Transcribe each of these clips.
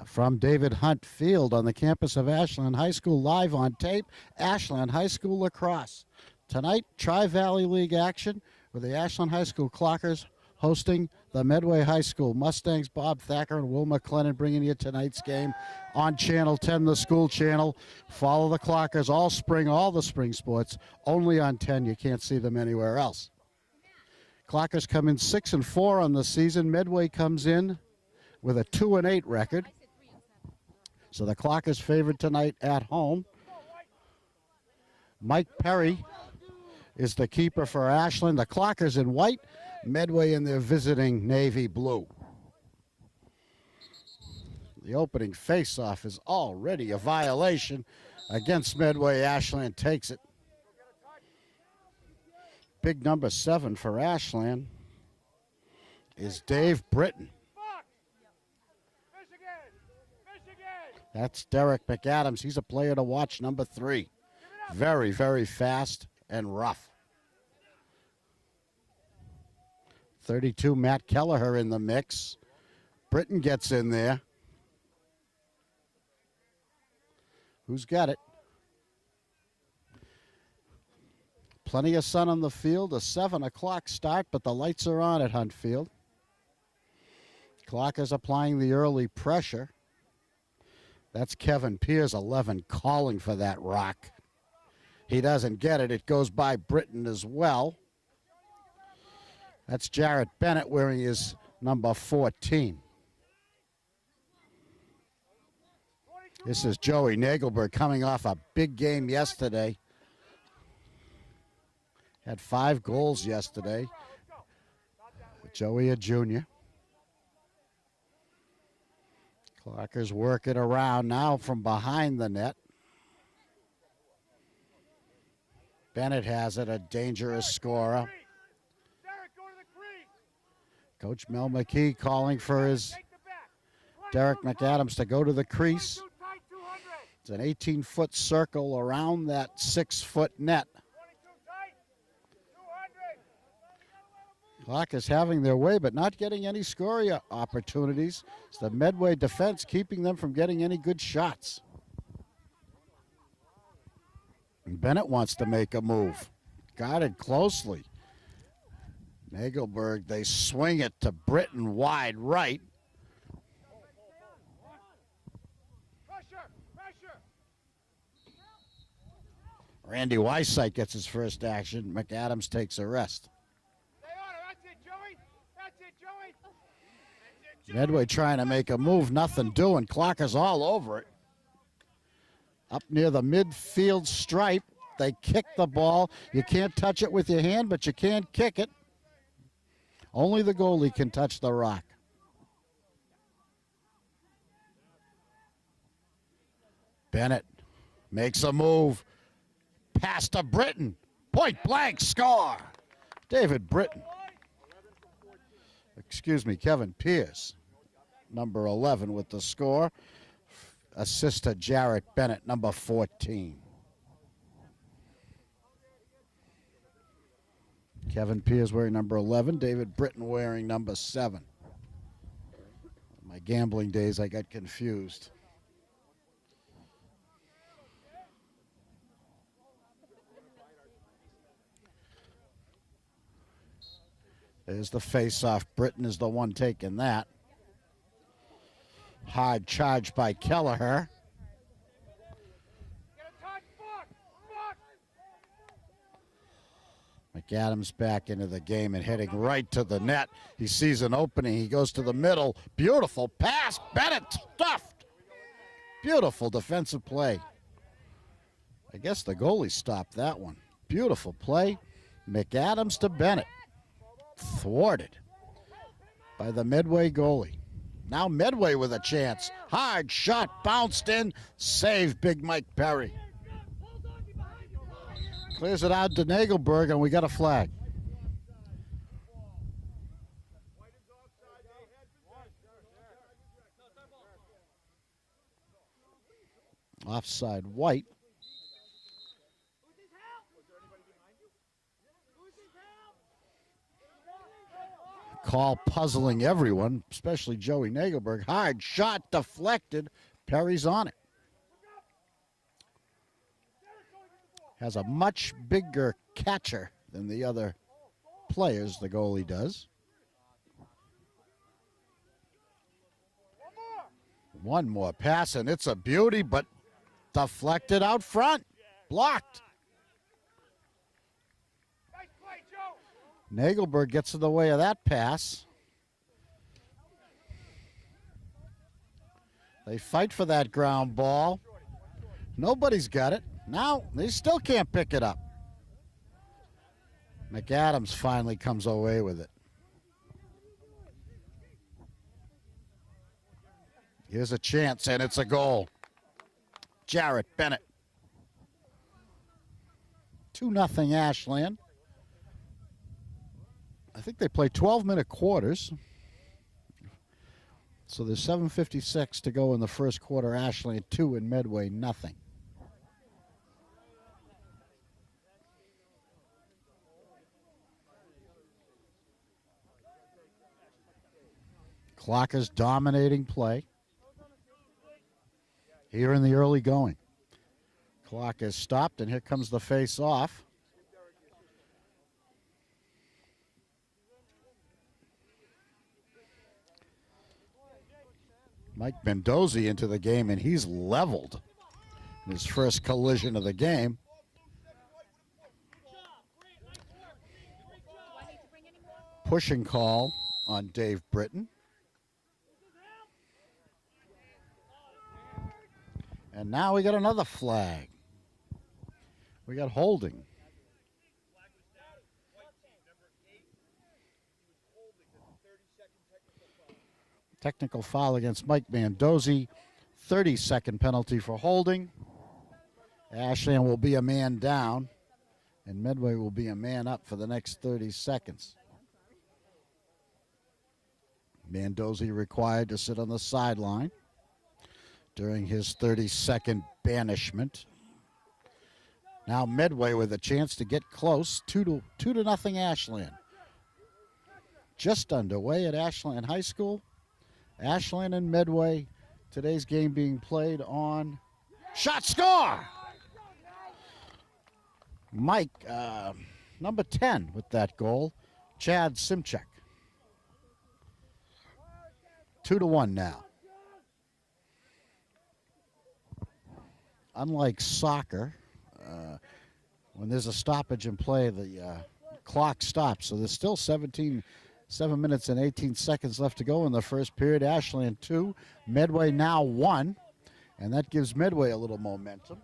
From David Hunt Field on the campus of Ashland High School, live on tape, Ashland High School lacrosse. Tonight, Tri-Valley League action with the Ashland High School Clockers hosting the Medway High School Mustangs. Bob Thacker and Will McLennan bringing you tonight's game on Channel 10, the school channel. Follow the Clockers all spring, all the spring sports, only on 10. You can't see them anywhere else. Clockers come in 6-4 on the season. Medway comes in with a 2-8 record. So the Clockers favored tonight at home. Mike Perry is the keeper for Ashland. The Clockers in white, Medway in their visiting navy blue. The opening face-off is already a violation against Medway. Ashland takes it. Big number 7 for Ashland is Dave Britton. That's Derek McAdams. He's a player to watch, number 3. Very, very fast and rough. 32, Matt Kelleher in the mix. Britton gets in there. Who's got it? Plenty of sun on the field. A 7 o'clock start, but the lights are on at Hunt Field. Clockers applying the early pressure. That's Kevin Pierce, 11, calling for that rock. He doesn't get it. It goes by Britton as well. That's Jarrett Bennett wearing his number 14. This is Joey Nagelberg coming off a big game yesterday. Had 5 goals yesterday. Joey, a junior. Clockers work it around now from behind the net. Bennett has it, a dangerous scorer. Coach Mel McKee calling for his Derek McAdams to go to the crease. It's an 18-foot circle around that 6-foot net. Clockers having their way, but not getting any scoring opportunities. It's the Medway defense keeping them from getting any good shots. And Bennett wants to make a move. Guarded closely. Nagelberg, they swing it to Britton wide right. Randy Weissite gets his first action. McAdams takes a rest. Medway trying to make a move, nothing doing. Clockers all over it. Up near the midfield stripe, they kick the ball. You can't touch it with your hand, but you can kick it. Only the goalie can touch the rock. Bennett makes a move. Pass to Britton. Point blank score. David Britton. Excuse me, Kevin Pierce, number 11 with the score. Assist to Jarrett Bennett, number 14. Kevin Pierce wearing number 11, David Britton wearing number 7. In my gambling days, I got confused. There's the face-off. Britton is the one taking that. Hard charge by Kelleher. McAdams back into the game and heading right to the net. He sees an opening. He goes to the middle. Beautiful pass. Bennett stuffed. Beautiful defensive play. I guess the goalie stopped that one. Beautiful play. McAdams to Bennett. Thwarted by the Medway goalie. Now Medway with a chance. Hard shot, bounced in, saved Big Mike Perry. Clears it out to Nagelberg, and we got a flag. Offside White. call puzzling everyone, especially Joey Nagelberg. Hard shot deflected. Perry's on it. Has a much bigger catcher than the other players, the goalie does. One more pass, and it's a beauty, but deflected out front. Blocked. Nagelberg gets in the way of that pass. They fight for that ground ball. Nobody's got it. Now, they still can't pick it up. McAdams finally comes away with it. Here's a chance, and it's a goal. Jarrett Bennett. 2-0 Ashland. I think they play 12-minute quarters. So there's 7:56 to go in the first quarter. Ashland 2 and Medway nothing. Clockers dominating play here in the early going. Clock is stopped, and here comes the face-off. Mike Mendoza into the game, and he's leveled in his first collision of the game. Pushing call on Dave Britton. And now we got another flag. We got holding. Technical foul against Mike Mendoza. 30-second penalty for holding. Ashland will be a man down, and Medway will be a man up for the next 30 seconds. Mendoza required to sit on the sideline during his 30-second banishment. Now Medway with a chance to get close. 2-0 Ashland. Just underway at Ashland High School. Ashland and Medway. Today's game being played on shot score. Mike, number 10 with that goal. Chad Simchek. 2-1 now. Unlike soccer, when there's a stoppage in play, the clock stops. So there's still 7 minutes and 18 seconds left to go in the first period. Ashland 2, Medway now 1, and that gives Medway a little momentum.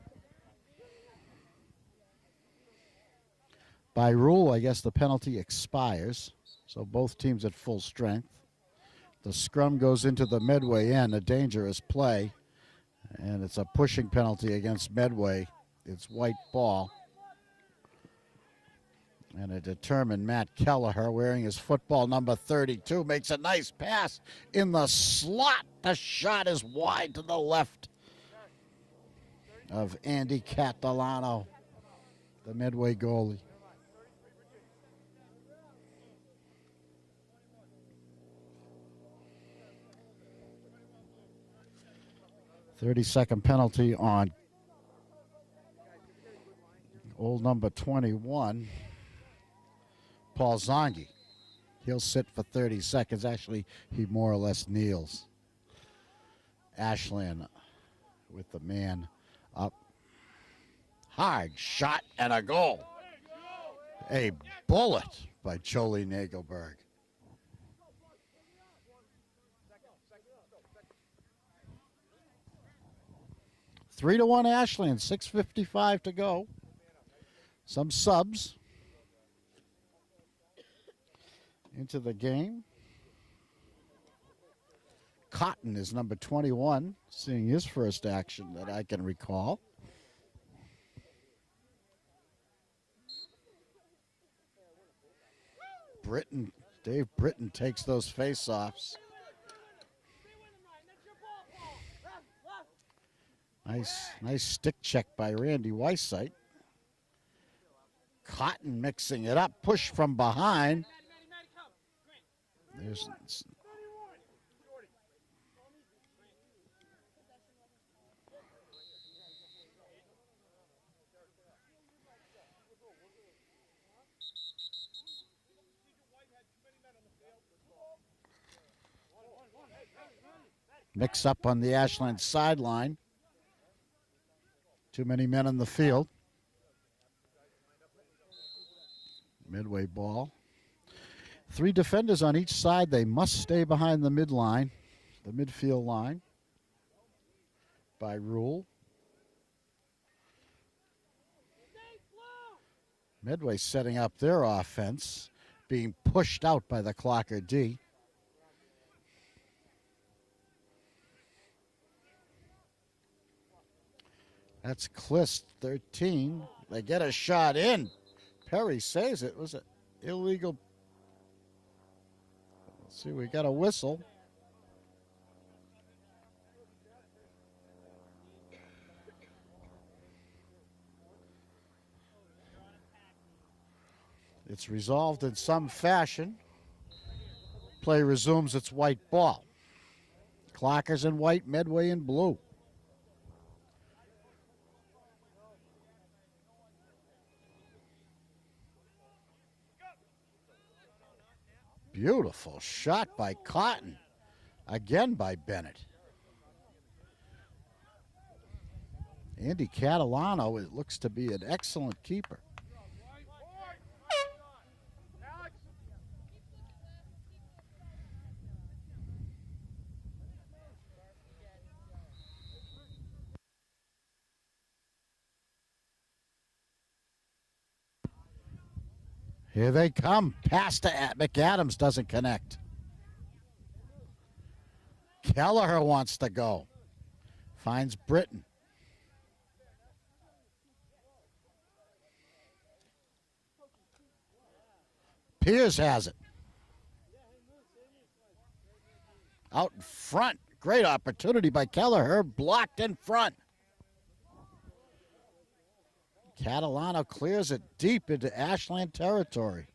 By rule, I guess the penalty expires, so both teams at full strength. The scrum goes into the Medway end, a dangerous play, and it's a pushing penalty against Medway. It's white ball. And a determined Matt Kelleher, wearing his football number 32, makes a nice pass in the slot. The shot is wide to the left of Andy Catalano, the Medway goalie. "30-second penalty on old number 21. Paul Zongi. He'll sit for 30 seconds. Actually, he more or less kneels. Ashland with the man up. Hard shot and a goal. A bullet by Jolie Nagelberg. Three to 1 Ashland, 6:55 to go. Some subs into the game. Cotton is number 21, seeing his first action that I can recall. Dave Britton takes those face-offs. Nice stick check by Randy Weissite. Cotton mixing it up, push from behind. There's mix up on the Ashland sideline. Too many men on the field. Medway ball. 3 defenders on each side. They must stay behind the midline, the midfield line, by rule. Medway setting up their offense, being pushed out by the Clocker D. That's Clist, 13. They get a shot in. Perry saves it. Was it illegal? Let's see, we got a whistle. It's resolved in some fashion. Play resumes its white ball. Clockers in white, Medway in blue. Beautiful shot by Cotton. Again by Bennett. Andy Catalano, it looks to be an excellent keeper. Here they come. Pass to McAdams, doesn't connect. Kelleher wants to go. Finds Britton. Piers has it. Out in front. Great opportunity by Kelleher. Blocked in front. Catalano clears it deep into Ashland territory.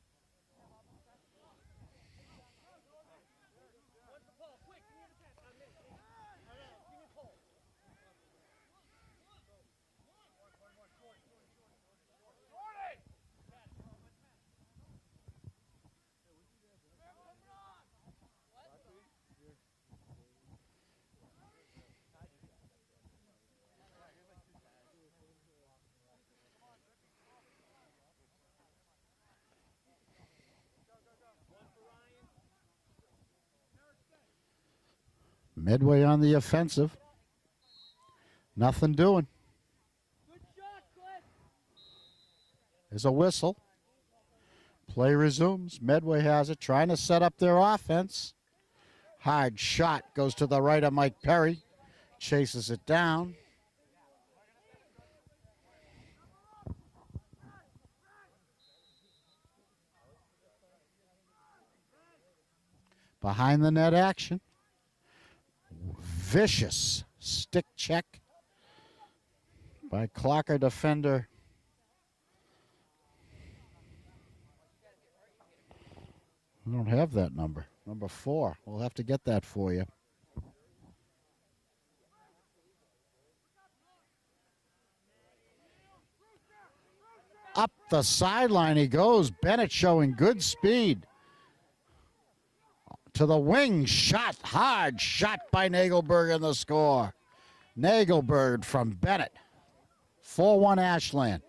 Medway on the offensive. Nothing doing. There's a whistle. Play resumes. Medway has it, trying to set up their offense. Hard shot goes to the right of Mike Perry. Chases it down. Behind the net action. Vicious stick check by Clocker defender. I don't have that number. Number 4. We'll have to get that for you. Up the sideline he goes. Bennett showing good speed. To the wing, shot, hard shot by Nagelberg in the score. Nagelberg from Bennett. 4-1 Ashland.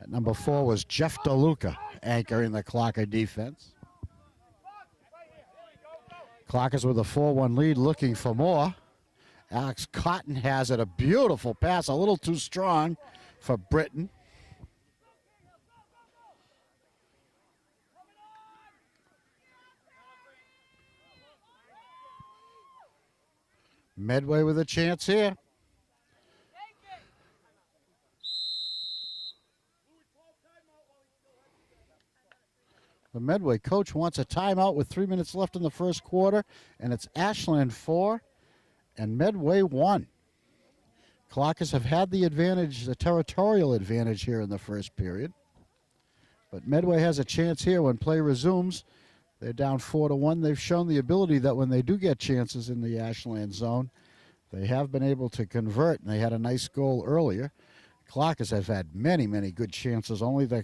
At number 4 was Jeff DeLuca, anchoring the Clocker defense. Clockers with a 4-1 lead, looking for more. Alex Cotton has it. A beautiful pass, a little too strong for Britton. Medway with a chance here. The Medway coach wants a timeout with 3 minutes left in the first quarter, and it's Ashland 4 and Medway 1. Clockers have had the advantage, the territorial advantage here in the first period. But Medway has a chance here when play resumes. They're down 4-1. They've shown the ability that when they do get chances in the Ashland zone, they have been able to convert, and they had a nice goal earlier. Clockers have had many, many good chances. Only the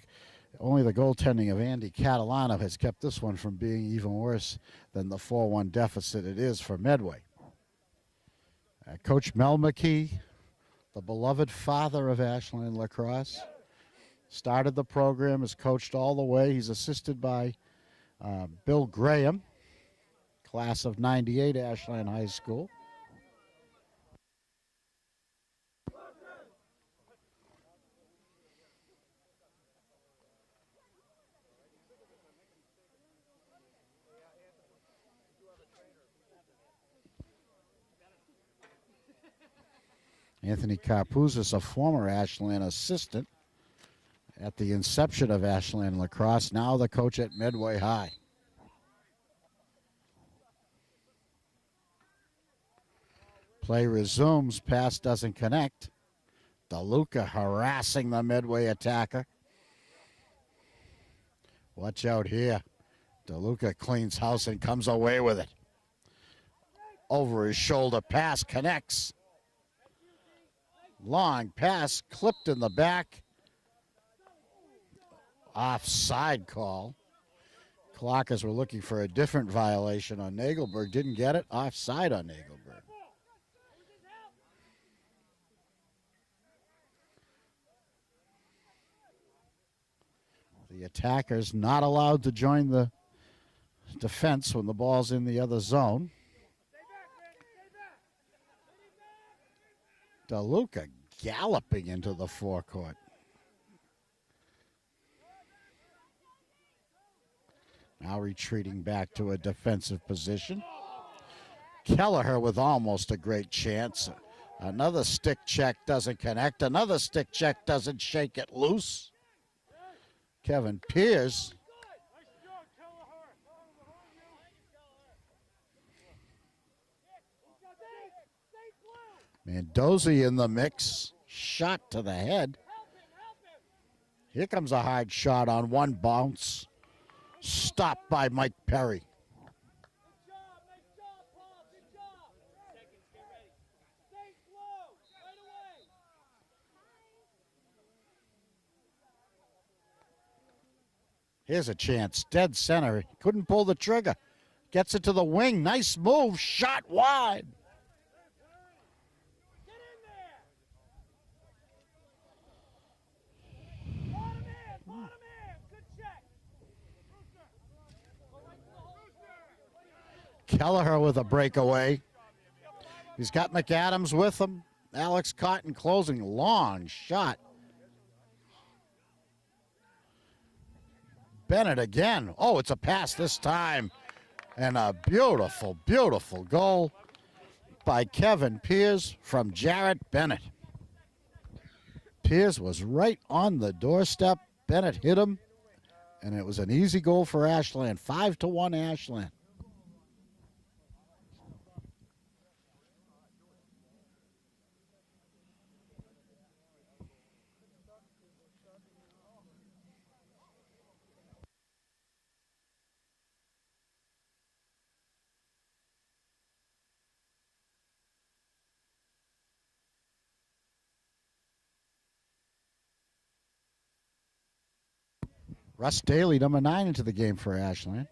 goaltending of Andy Catalano has kept this one from being even worse than the 4-1 deficit it is for Medway. Coach Mel McKee, the beloved father of Ashland lacrosse, started the program, has coached all the way. He's assisted by Bill Graham, class of '98 Ashland High School. Anthony Carpuzis, a former Ashland assistant at the inception of Ashland lacrosse, now the coach at Medway High. Play resumes, pass doesn't connect. DeLuca harassing the Medway attacker. Watch out here. DeLuca cleans house and comes away with it. Over his shoulder pass connects. Long pass clipped in the back. Offside call. Clockers were looking for a different violation on Nagelberg. Didn't get it. Offside on Nagelberg. The attackers not allowed to join the defense when the ball's in the other zone. DeLuca galloping into the forecourt. Now retreating back to a defensive position. Kelleher with almost a great chance. Another stick check doesn't connect. Another stick check doesn't shake it loose. Kevin Pierce. Mendoza in the mix. Shot to the head. Here comes a hard shot on one bounce. Stopped by Mike Perry. Here's a chance. Dead center. Couldn't pull the trigger. Gets it to the wing. Nice move. Shot wide. Kelleher with a breakaway. He's got McAdams with him. Alex Cotton closing. Long shot. Bennett again. Oh, it's a pass this time. And a beautiful, beautiful goal by Kevin Pierce from Jarrett Bennett. Pierce was right on the doorstep. Bennett hit him. And it was an easy goal for Ashland. 5-1 Ashland. Russ Daly, number 9, into the game for Ashland.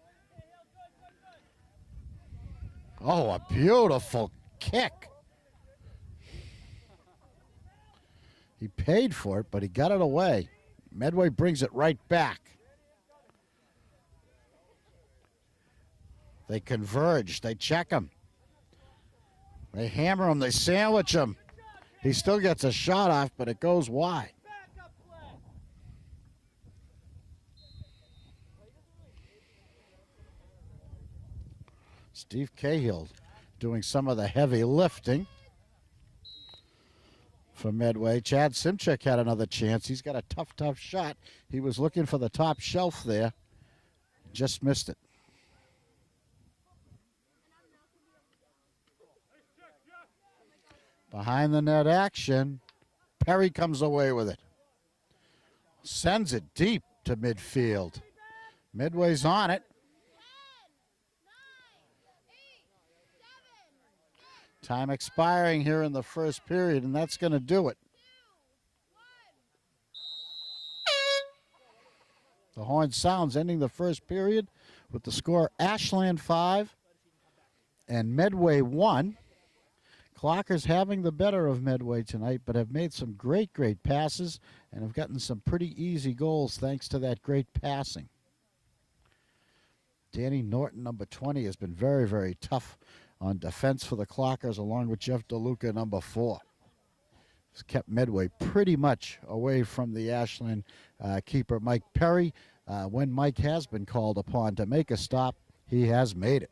Oh, a beautiful kick. He paid for it, but he got it away. Medway brings it right back. They converge. They check him. They hammer him, they sandwich him. He still gets a shot off, but it goes wide. Steve Cahill doing some of the heavy lifting for Medway. Chad Simchik had another chance. He's got a tough shot. He was looking for the top shelf there. Just missed it. Behind the net action. Perry comes away with it. Sends it deep to midfield. Medway's on it. Time expiring here in the first period, and that's going to do it. The horn sounds, ending the first period with the score Ashland 5 and Medway 1. Clockers having the better of Medway tonight, but have made some great passes and have gotten some pretty easy goals thanks to that great passing. Danny Norton, number 20, has been very tough on defense for the Clockers, along with Jeff DeLuca, number 4. It's kept Medway pretty much away from the Ashland keeper, Mike Perry. When Mike has been called upon to make a stop, he has made it.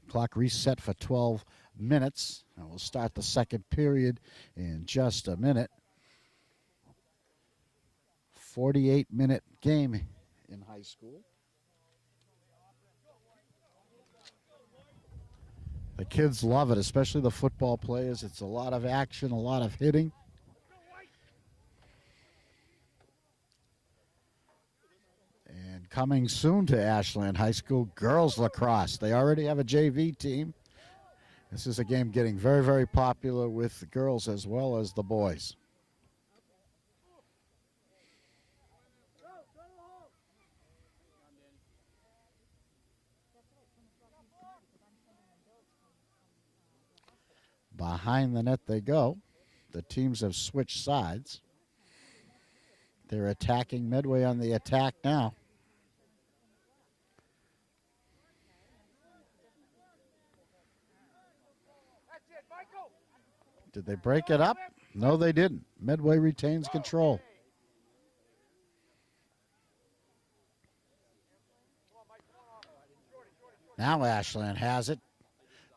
Clock reset for 12 minutes. And we'll start the second period in just a minute. 48-minute game in high school. The kids love it, especially the football players. It's a lot of action, a lot of hitting. And coming soon to Ashland High School, girls lacrosse. They already have a JV team. This is a game getting very popular with the girls as well as the boys. Behind the net they go. The teams have switched sides. They're attacking Medway on the attack now. Did they break it up? No, they didn't. Medway retains control. Now Ashland has it.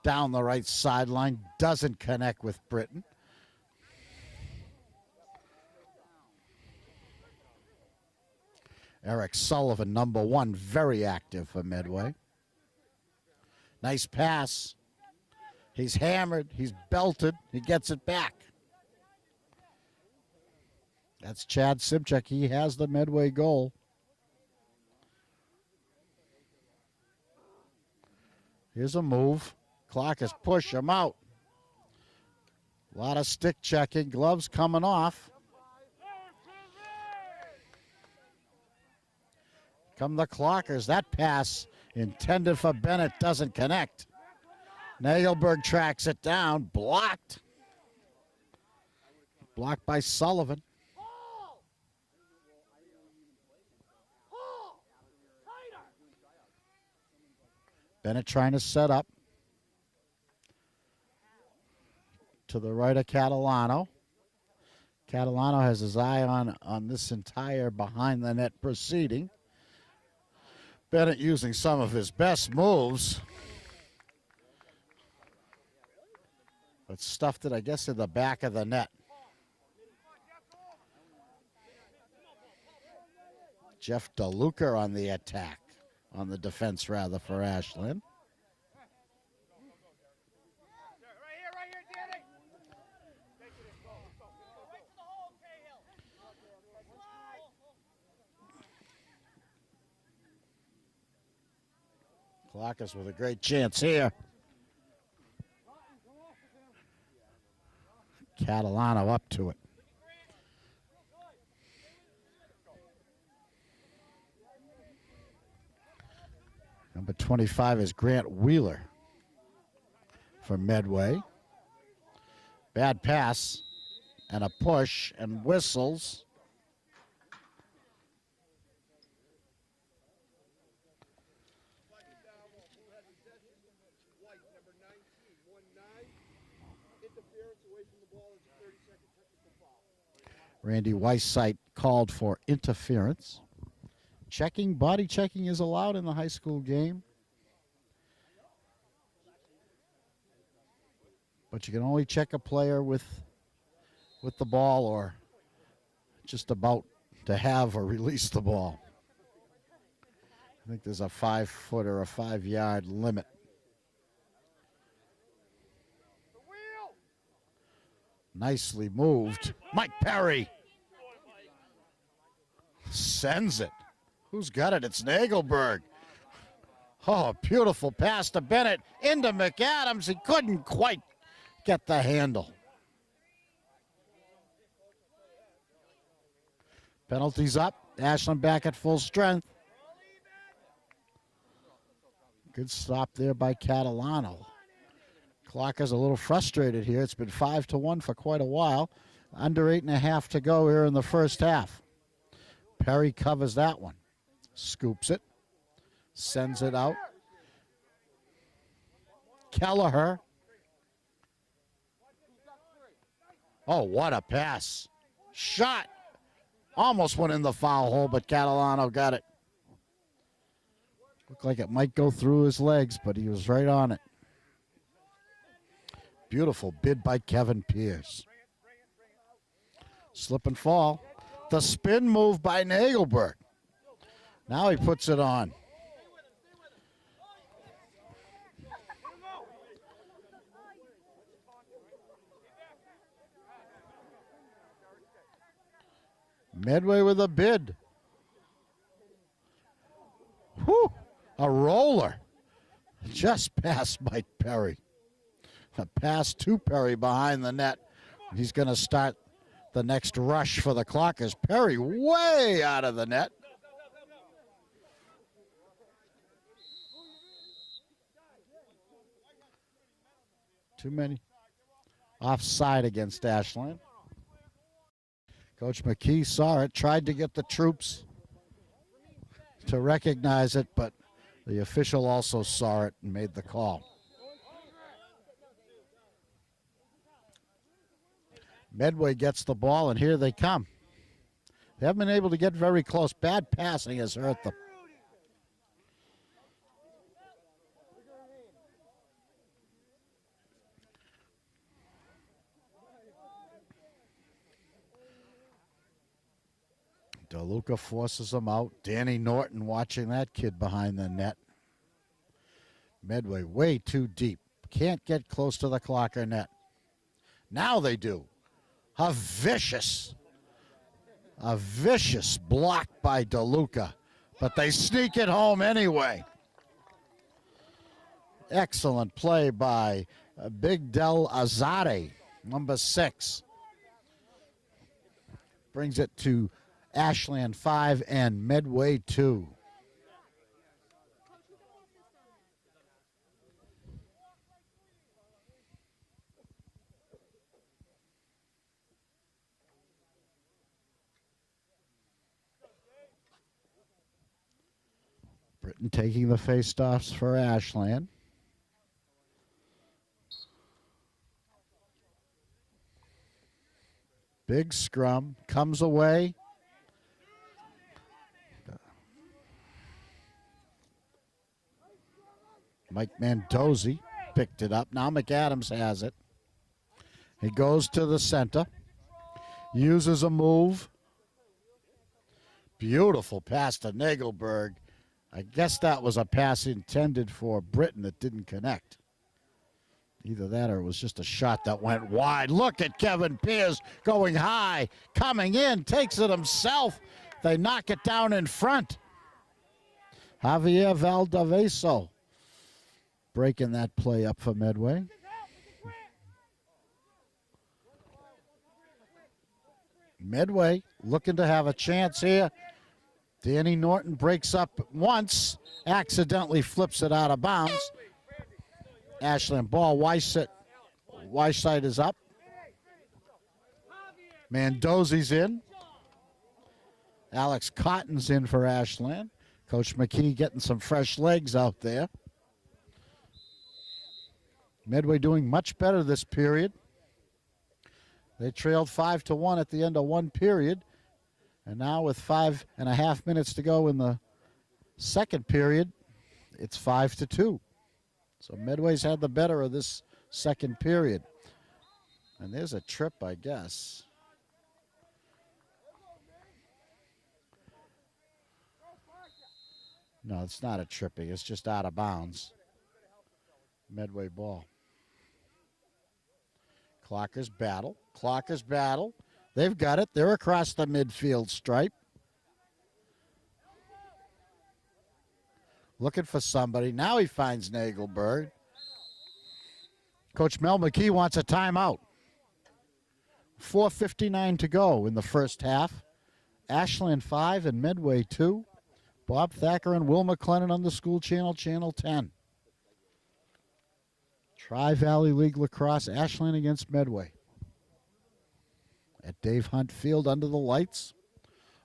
Down the right sideline, doesn't connect with Britton. Eric Sullivan, number 1, very active for Medway. Nice pass. He's hammered, he's belted, he gets it back. That's Chad Simchuk. He has the Medway goal. Here's a move. Clockers push him out. A lot of stick checking. Gloves coming off. Come the Clockers. That pass intended for Bennett doesn't connect. Nagelberg tracks it down. Blocked. Blocked by Sullivan. Bennett trying to set up. To the right of Catalano. Catalano has his eye on this entire behind the net proceeding. Bennett using some of his best moves. But stuffed it, I guess, in the back of the net. Jeff DeLuca on the attack. On the defense, rather, for Ashland. Clockers with a great chance here. Catalano up to it. Number 25 is Grant Wheeler for Medway. Bad pass and a push and whistles. Randy Weissite called for interference. Body checking is allowed in the high school game. But you can only check a player with the ball or just about to have or release the ball. I think there's a 5-foot or a 5-yard limit. Nicely moved. Mike Perry sends it. Who's got it? It's Nagelberg. Oh, beautiful pass to Bennett. Into McAdams. He couldn't quite get the handle. Penalties up. Ashland back at full strength. Good stop there by Catalano. Clockers a little frustrated here. It's been 5-1 for quite a while. Under 8.5 to go here in the first half. Perry covers that one. Scoops it. Sends it out. Kelleher. Oh, what a pass. Shot. Almost went in the foul hole, but Catalano got it. Looked like it might go through his legs, but he was right on it. Beautiful bid by Kevin Pierce. Slip and fall. The spin move by Nagelberg. Now he puts it on. Medway with a bid. Whew, a roller. Just past Mike Perry. A pass to Perry behind the net. He's going to start the next rush for the Clockers. Perry way out of the net. Too many. Offside against Ashland. Coach McKee saw it, tried to get the troops to recognize it, but the official also saw it and made the call. Medway gets the ball, and here they come. They haven't been able to get very close. Bad passing has hurt them. DeLuca forces them out. Danny Norton watching that kid behind the net. Medway way too deep. Can't get close to the Clocker net. Now they do. A vicious block by DeLuca, but they sneak it home anyway. Excellent play by Big Del Azade, number 6. Brings it to Ashland 5 and Medway 2. Britton taking the faceoffs for Ashland. Big scrum, comes away. Mike Mandozzi picked it up. Now McAdams has it. He goes to the center. Uses a move. Beautiful pass to Nagelberg. I guess that was a pass intended for Britton that didn't connect. Either that or it was just a shot that went wide. Look at Kevin Pierce going high, coming in, takes it himself. They knock it down in front. Javier Valdeveso breaking that play up for Medway. Medway looking to have a chance here. Danny Norton breaks up once, accidentally flips it out of bounds. Ashland ball, Weissite is up. Mandozzi's in. Alex Cotton's in for Ashland. Coach McKee getting some fresh legs out there. Medway doing much better this period. They trailed 5-1 at the end of one period. And now with 5.5 minutes to go in the second period, it's 5-2. So Medway's had the better of this second period. And there's a trip, I guess. No, it's not a tripping. It's just out of bounds. Medway ball. Clockers battle. Clockers battle. They've got it. They're across the midfield stripe. Looking for somebody. Now he finds Nagelberg. Coach Mel McKee wants a timeout. 4:59 to go in the first half. Ashland 5 and Medway 2. Bob Thacker and Will McLennan on the school channel, Channel 10. Tri-Valley League Lacrosse, Ashland against Medway. At Dave Hunt Field under the lights.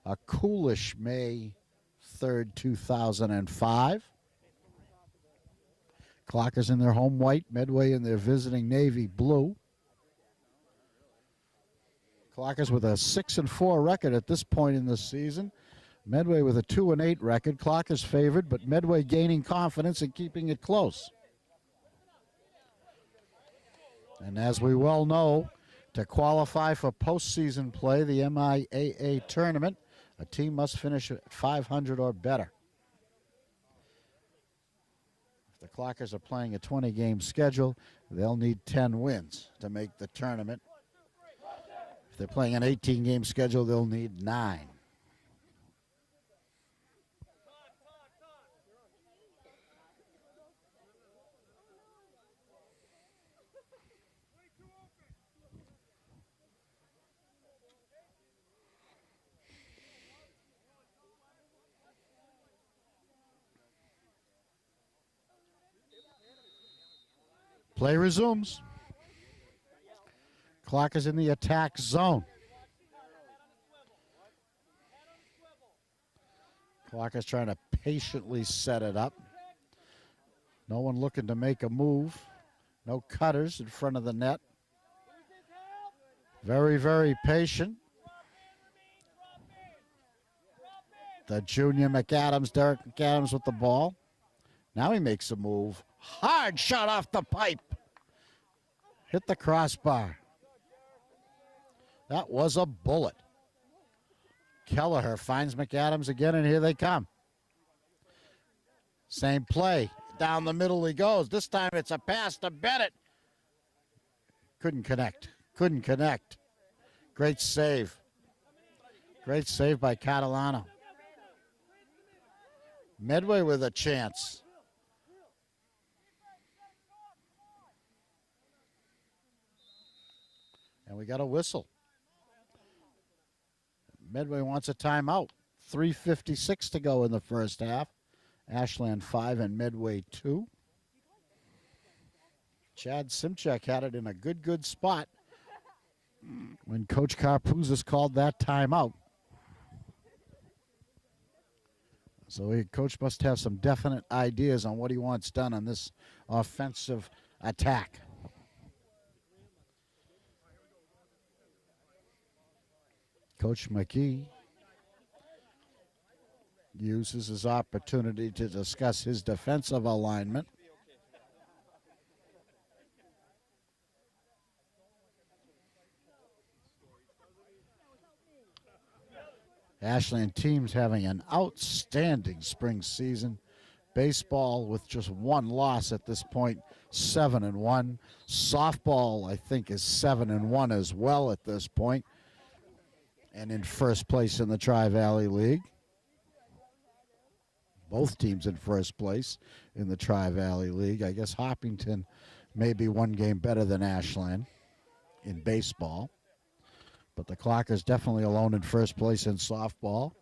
A coolish May 3rd, 2005. Clockers in their home white, Medway in their visiting navy blue. Clockers with a 6-4 record at this point in the season. Medway with a 2-8 record. Clockers favored, but Medway gaining confidence and keeping it close. And as we well know, to qualify for postseason play, the MIAA tournament, a team must finish at 500 or better. If the Clockers are playing a 20-game schedule, they'll need 10 wins to make the tournament. If they're playing an 18-game schedule, they'll need 9. Play resumes. Clockers in the attack zone. Clockers trying to patiently set it up. No one looking to make a move. No cutters in front of the net. Very, very patient. The junior McAdams, Derek McAdams with the ball. Now he makes a move. Hard shot off the pipe. Hit the crossbar. That was a bullet. Kelleher finds McAdams again, and here they come. Same play. Down the middle he goes. This time it's a pass to Bennett. Couldn't connect. Couldn't connect. Great save. Great save by Catalano. Medway with a chance. And we got a whistle. Medway wants a timeout. 3:56 to go in the first half. Ashland 5 and Medway 2. Chad Simchak had it in a good spot when Coach Carpuzis called that timeout. So Coach must have some definite ideas on what he wants done on this offensive attack. Coach McKee uses his opportunity to discuss his defensive alignment. Ashland teams having an outstanding spring season. Baseball with just one loss at this point, 7-1. Softball, I think, is 7-1 as well at this point, and in first place in the Tri-Valley League. Both teams in first place in the Tri-Valley League. I guess Hopkinton may be one game better than Ashland in baseball. But the Clockers definitely alone in first place in softball.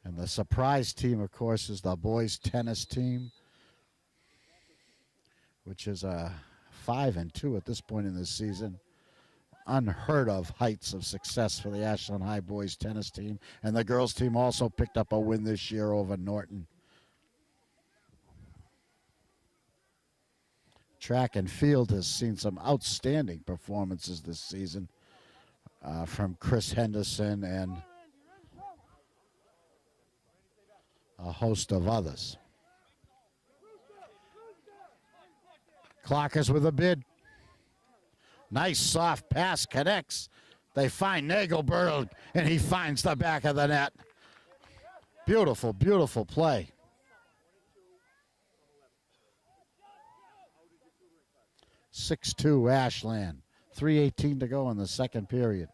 And the surprise team, of course, is the boys tennis team, which is 5-2 at this point in the season. Unheard of heights of success for the Ashland High boys tennis team. And the girls team also picked up a win this year over Norton. Track and field has seen some outstanding performances this season from Chris Henderson and a host of others. Clockers with a bid. Nice soft pass connects. They find Nagelberg, and he finds the back of the net. Beautiful, beautiful play. (6-2) Ashland. 3:18 to go in the second period.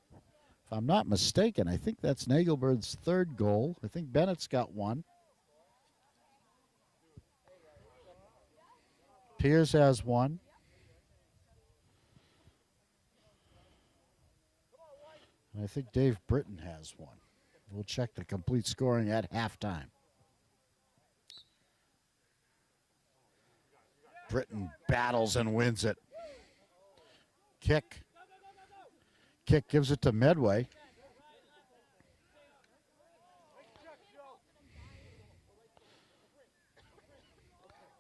If I'm not mistaken, I think that's Nagelberg's third goal. I think Bennett's got one. Piers has one. And I think Dave Britton has one. We'll check the complete scoring at halftime. Britton battles and wins it. Kick. Kick gives it to Medway.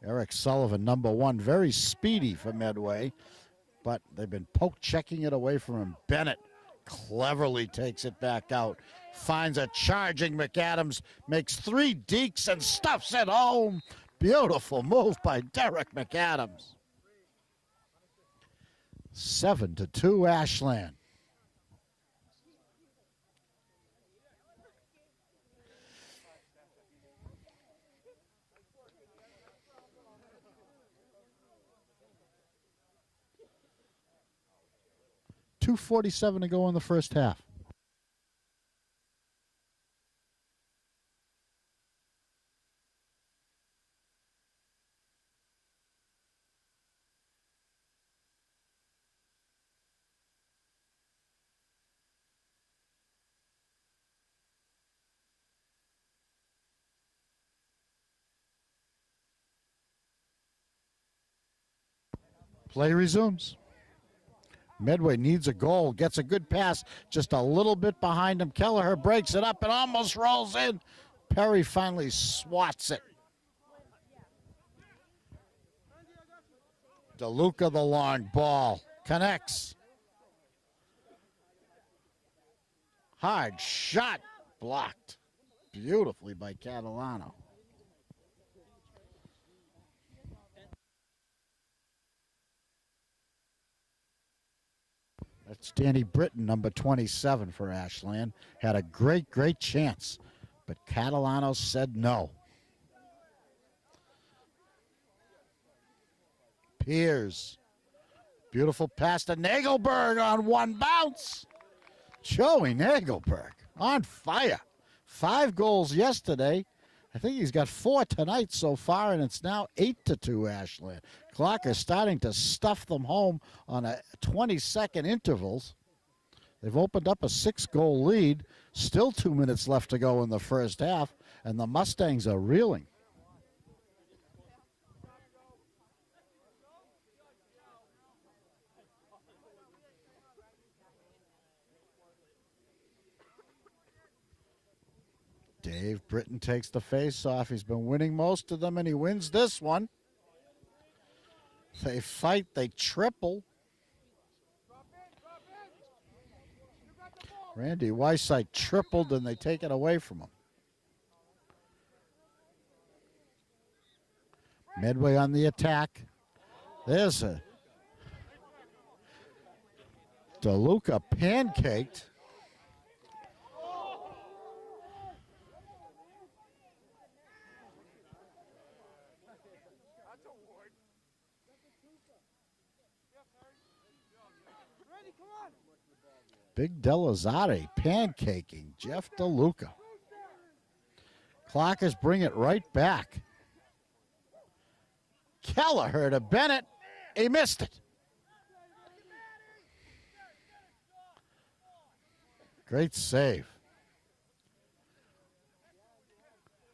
Eric Sullivan, number one, very speedy for Medway, but they've been poke checking it away from him. Bennett cleverly takes it back out, finds a charging McAdams, makes 3 dekes and stuffs it home. Beautiful move by Derek McAdams. 7-2 Ashland. .247 to go in the first half. Play resumes. Medway needs a goal, gets a good pass, just a little bit behind him. Kelleher breaks it up and almost rolls in. Perry finally swats it. DeLuca, the long ball, connects. Hard shot, blocked beautifully by Catalano. That's Danny Britton, number 27 for Ashland. Had a great, great chance, but Catalano said no. Piers. Beautiful pass to Nagelberg on one bounce. Joey Nagelberg on fire. 5 goals yesterday. I think he's got 4 tonight so far, and it's now 8-2 Ashland. Clocker starting to stuff them home on a 20-second intervals. They've opened up a 6-goal lead. Still 2 minutes left to go in the first half, and the Mustangs are reeling. Dave Britton takes the face-off. He's been winning most of them, and he wins this one. They fight, they triple. Randy Weissite tripled, and they take it away from him. Medway on the attack. There's a DeLuca pancaked. Big Delazade pancaking Jeff DeLuca. Clockers bring it right back. Kelleher to Bennett. He missed it. Great save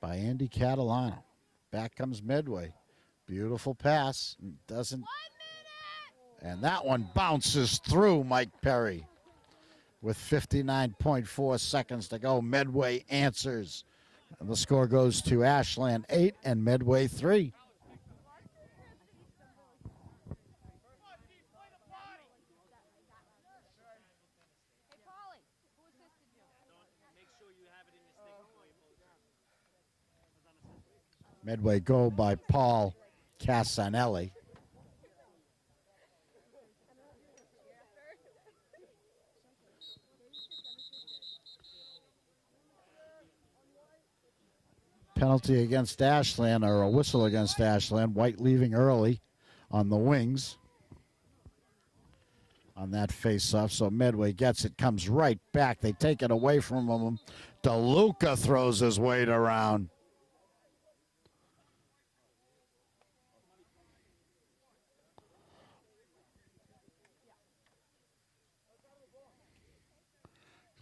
by Andy Catalano. Back comes Medway. Beautiful pass. Doesn't. And that one bounces through Mike Perry. With 59.4 seconds to go, Medway answers. And the score goes to Ashland 8 and Medway 3. Medway goal by Paul Casanelli. Penalty against Ashland, or a whistle against Ashland. White leaving early on the wings on that face-off. So Medway gets it, comes right back. They take it away from him. DeLuca throws his weight around.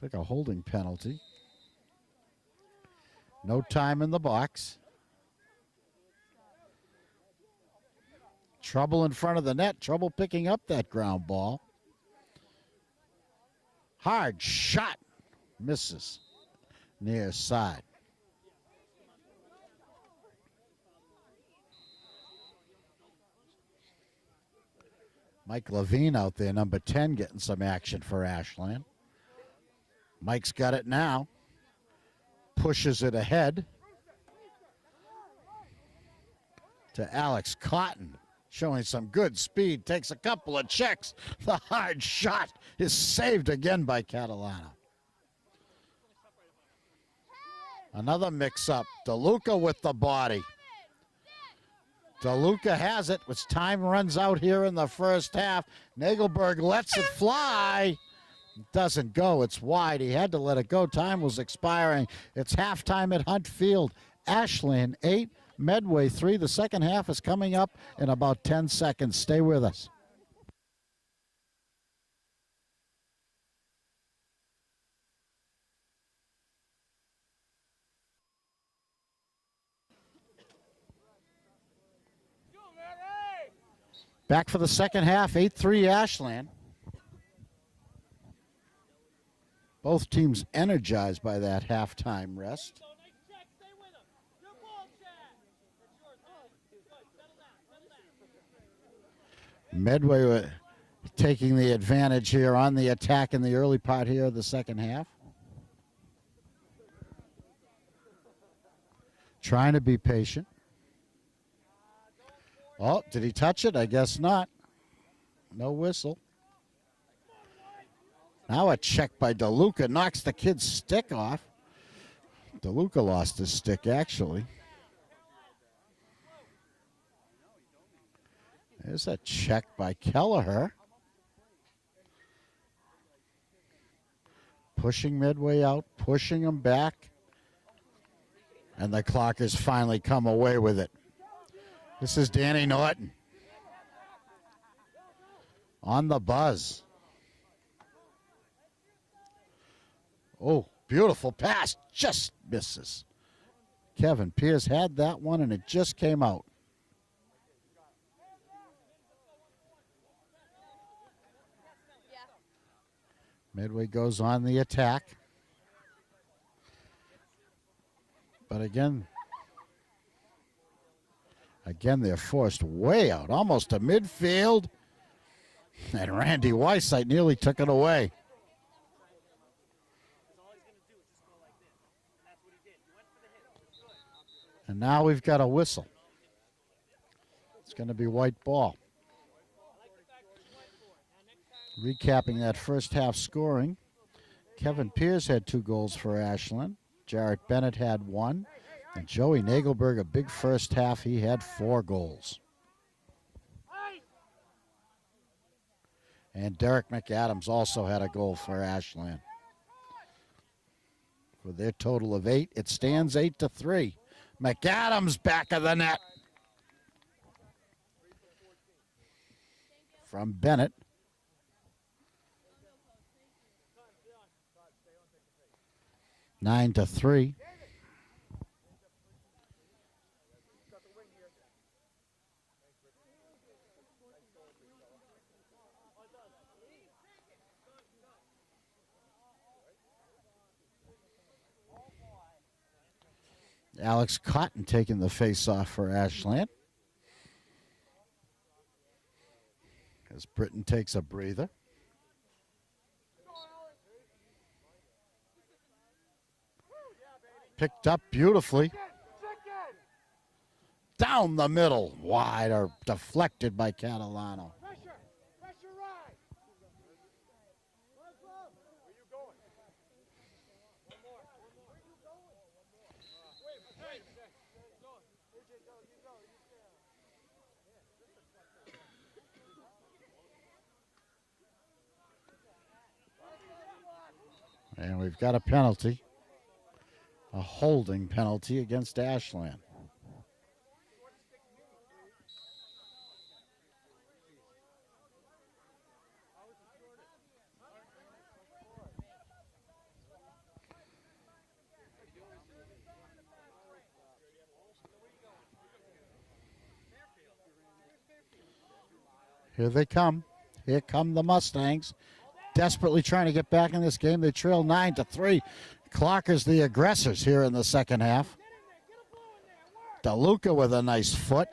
Like a holding penalty. No time in the box. Trouble in front of the net. Trouble picking up that ground ball. Hard shot. Misses. Near side. Mike Levine out there, number 10, getting some action for Ashland. Mike's got it now. Pushes it ahead to Alex Cotton, showing some good speed, takes a couple of checks. The hard shot is saved again by Catalano. Another mix-up. DeLuca with the body. DeLuca has it, which time runs out here in the first half. Nagelberg lets it fly. Doesn't go. It's wide. He had to let it go. Time was expiring. It's halftime at Hunt Field. Ashland 8, Medway 3. The second half is coming up in about 10 seconds. Stay with us. Back for the second half, 8-3 Ashland. Both teams energized by that halftime rest. Medway taking the advantage here on the attack in the early part here of the second half. Trying to be patient. Oh, did he touch it? I guess not. No whistle. Now a check by DeLuca knocks the kid's stick off. DeLuca lost his stick, actually. There's a check by Kelleher. Pushing Medway out, pushing him back. And the Clockers finally come away with it. This is Danny Norton on the buzz. Oh, beautiful pass, just misses. Kevin Pierce had that one, and it just came out. Medway goes on the attack. But again, they're forced way out, almost to midfield. And Randy Weissite nearly took it away. And now we've got a whistle. It's going to be white ball. Recapping that first half scoring, Kevin Pierce had 2 goals for Ashland. Jarrett Bennett had 1. And Joey Nagelberg, a big first half, he had 4 goals. And Derek McAdams also had a goal for Ashland. For their total of 8, it stands 8-3. McAdams back of the net. From Bennett. Nine to 3. Alex Cotton taking the face-off for Ashland. As Britton takes a breather. Picked up beautifully. down the middle, wide or deflected by Catalano. And we've got a penalty, a holding penalty against Ashland. Here they come. Here come the Mustangs. Desperately trying to get back in this game. They trail 9-3. Clockers the aggressors here in the second half. DeLuca with a nice foot.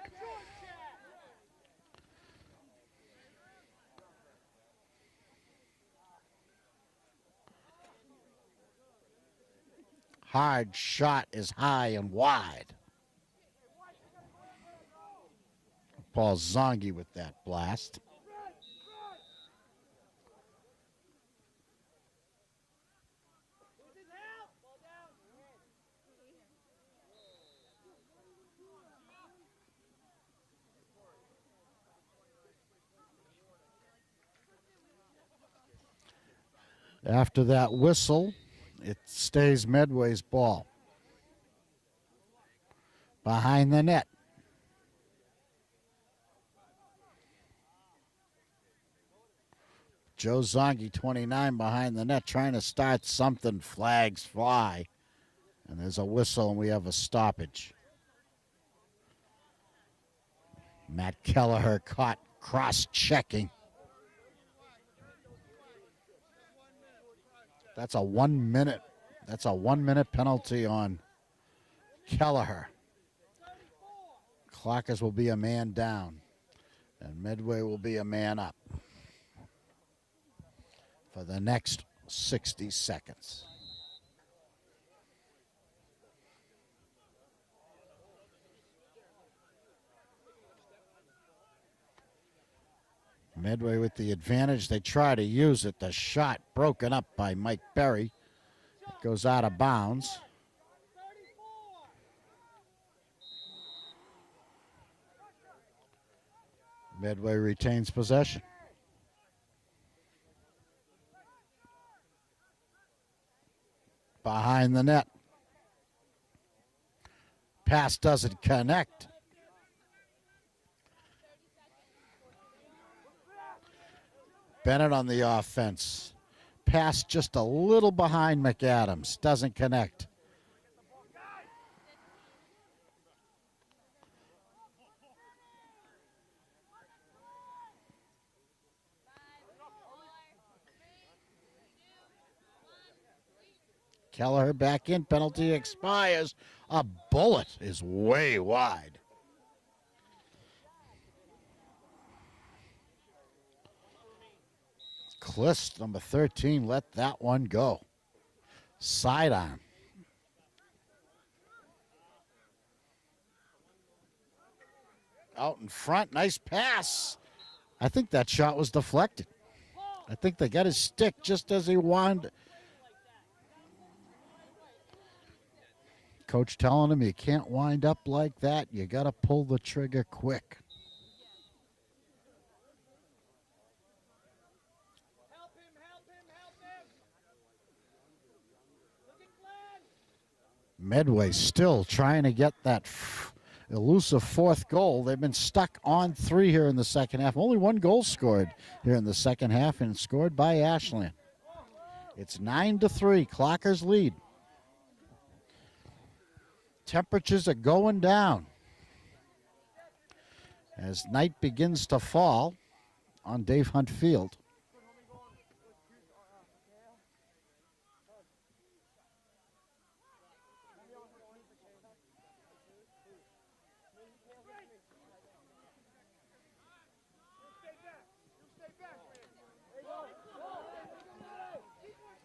Hard shot is high and wide. Paul Zongi with that blast. After that whistle, it stays Medway's ball. Behind the net. Joe Zongi, 29, behind the net, trying to start something. Flags fly. And there's a whistle, and we have a stoppage. Matt Kelleher caught cross-checking. That's a 1 minute. That's a 1 minute penalty on Kelleher. Clockers will be a man down, and Medway will be a man up for the next 60 seconds. Medway with the advantage. They try to use it. The shot broken up by Mike Berry. It goes out of bounds. Medway retains possession. Behind the net. Pass doesn't connect. Bennett on the offense. Pass just a little behind McAdams. Doesn't connect. Kelleher back in. Penalty expires. A bullet is way wide. Clist, number 13, let that one go. Sidearm. Out in front, nice pass. I think that shot was deflected. I think they got his stick just as he wound. Coach telling him you can't wind up like that. You got to pull the trigger quick. Medway still trying to get that elusive fourth goal. They've been stuck on 3 here in the second half. Only 1 goal scored here in the second half, and scored by Ashland. It's 9-3. Clockers lead. Temperatures are going down as night begins to fall on Dave Hunt Field.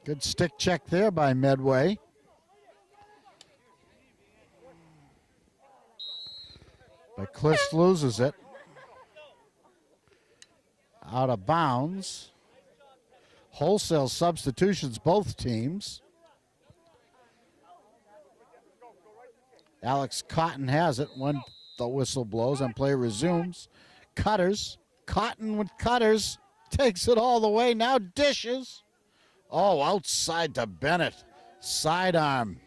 Good stick check there by Medway. But Cliffs loses it. Out of bounds. Wholesale substitutions, both teams. Alex Cotton has it when the whistle blows and play resumes. Cutters. Cotton with Cutters. Takes it all the way. Now dishes. Oh, outside to Bennett. Sidearm.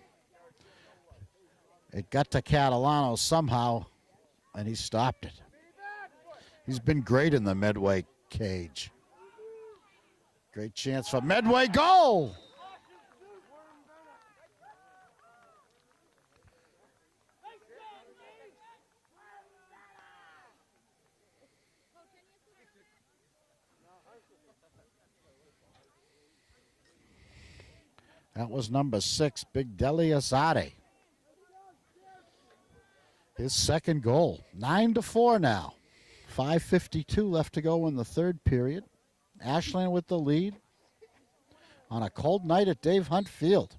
It got to Catalano somehow, and he stopped it. He's been great in the Medway cage. Great chance for Medway. Goal! That was number 6, Big Deli Azade. His second goal. 9-4 now. 5:52 left to go in the third period. Ashland with the lead on a cold night at Dave Hunt Field.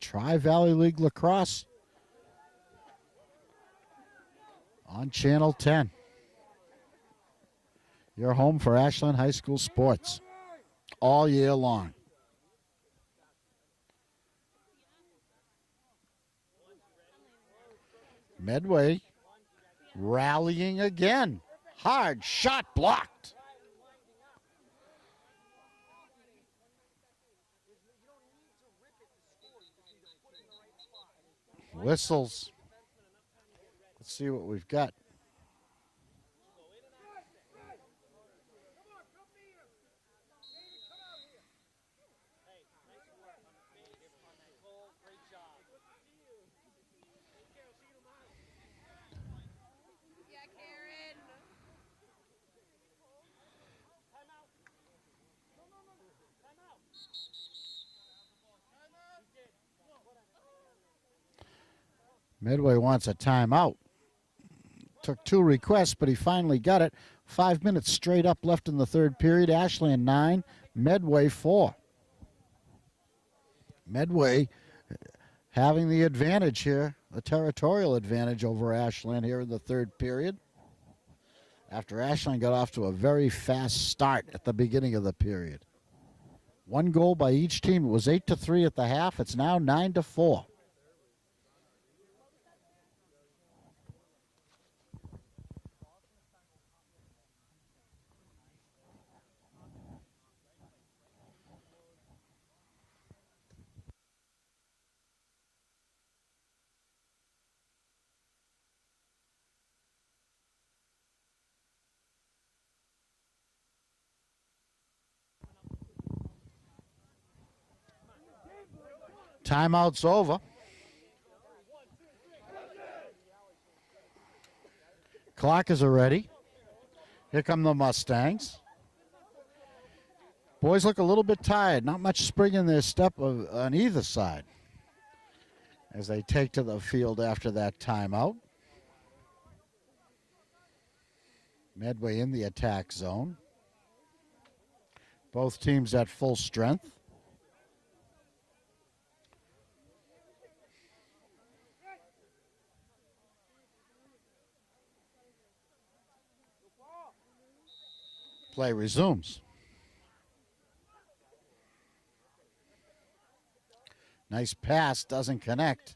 Tri-Valley League Lacrosse on Channel 10. Your home for Ashland High School sports all year long. Medway rallying again. Hard shot blocked. Whistles. Let's see what we've got. Medway wants a timeout. Took 2 requests, but he finally got it. 5 minutes straight up left in the third period. Ashland 9, Medway 4. Medway having the advantage here, the territorial advantage over Ashland here in the third period. After Ashland got off to a very fast start at the beginning of the period. 1 goal by each team. It was 8-3 at the half. It's now 9-4. Timeout's over. Clockers are ready. Here come the Mustangs. Boys look a little bit tired. Not much spring in their step on either side as they take to the field after that timeout. Medway in the attack zone. Both teams at full strength. Play resumes. Nice pass, doesn't connect.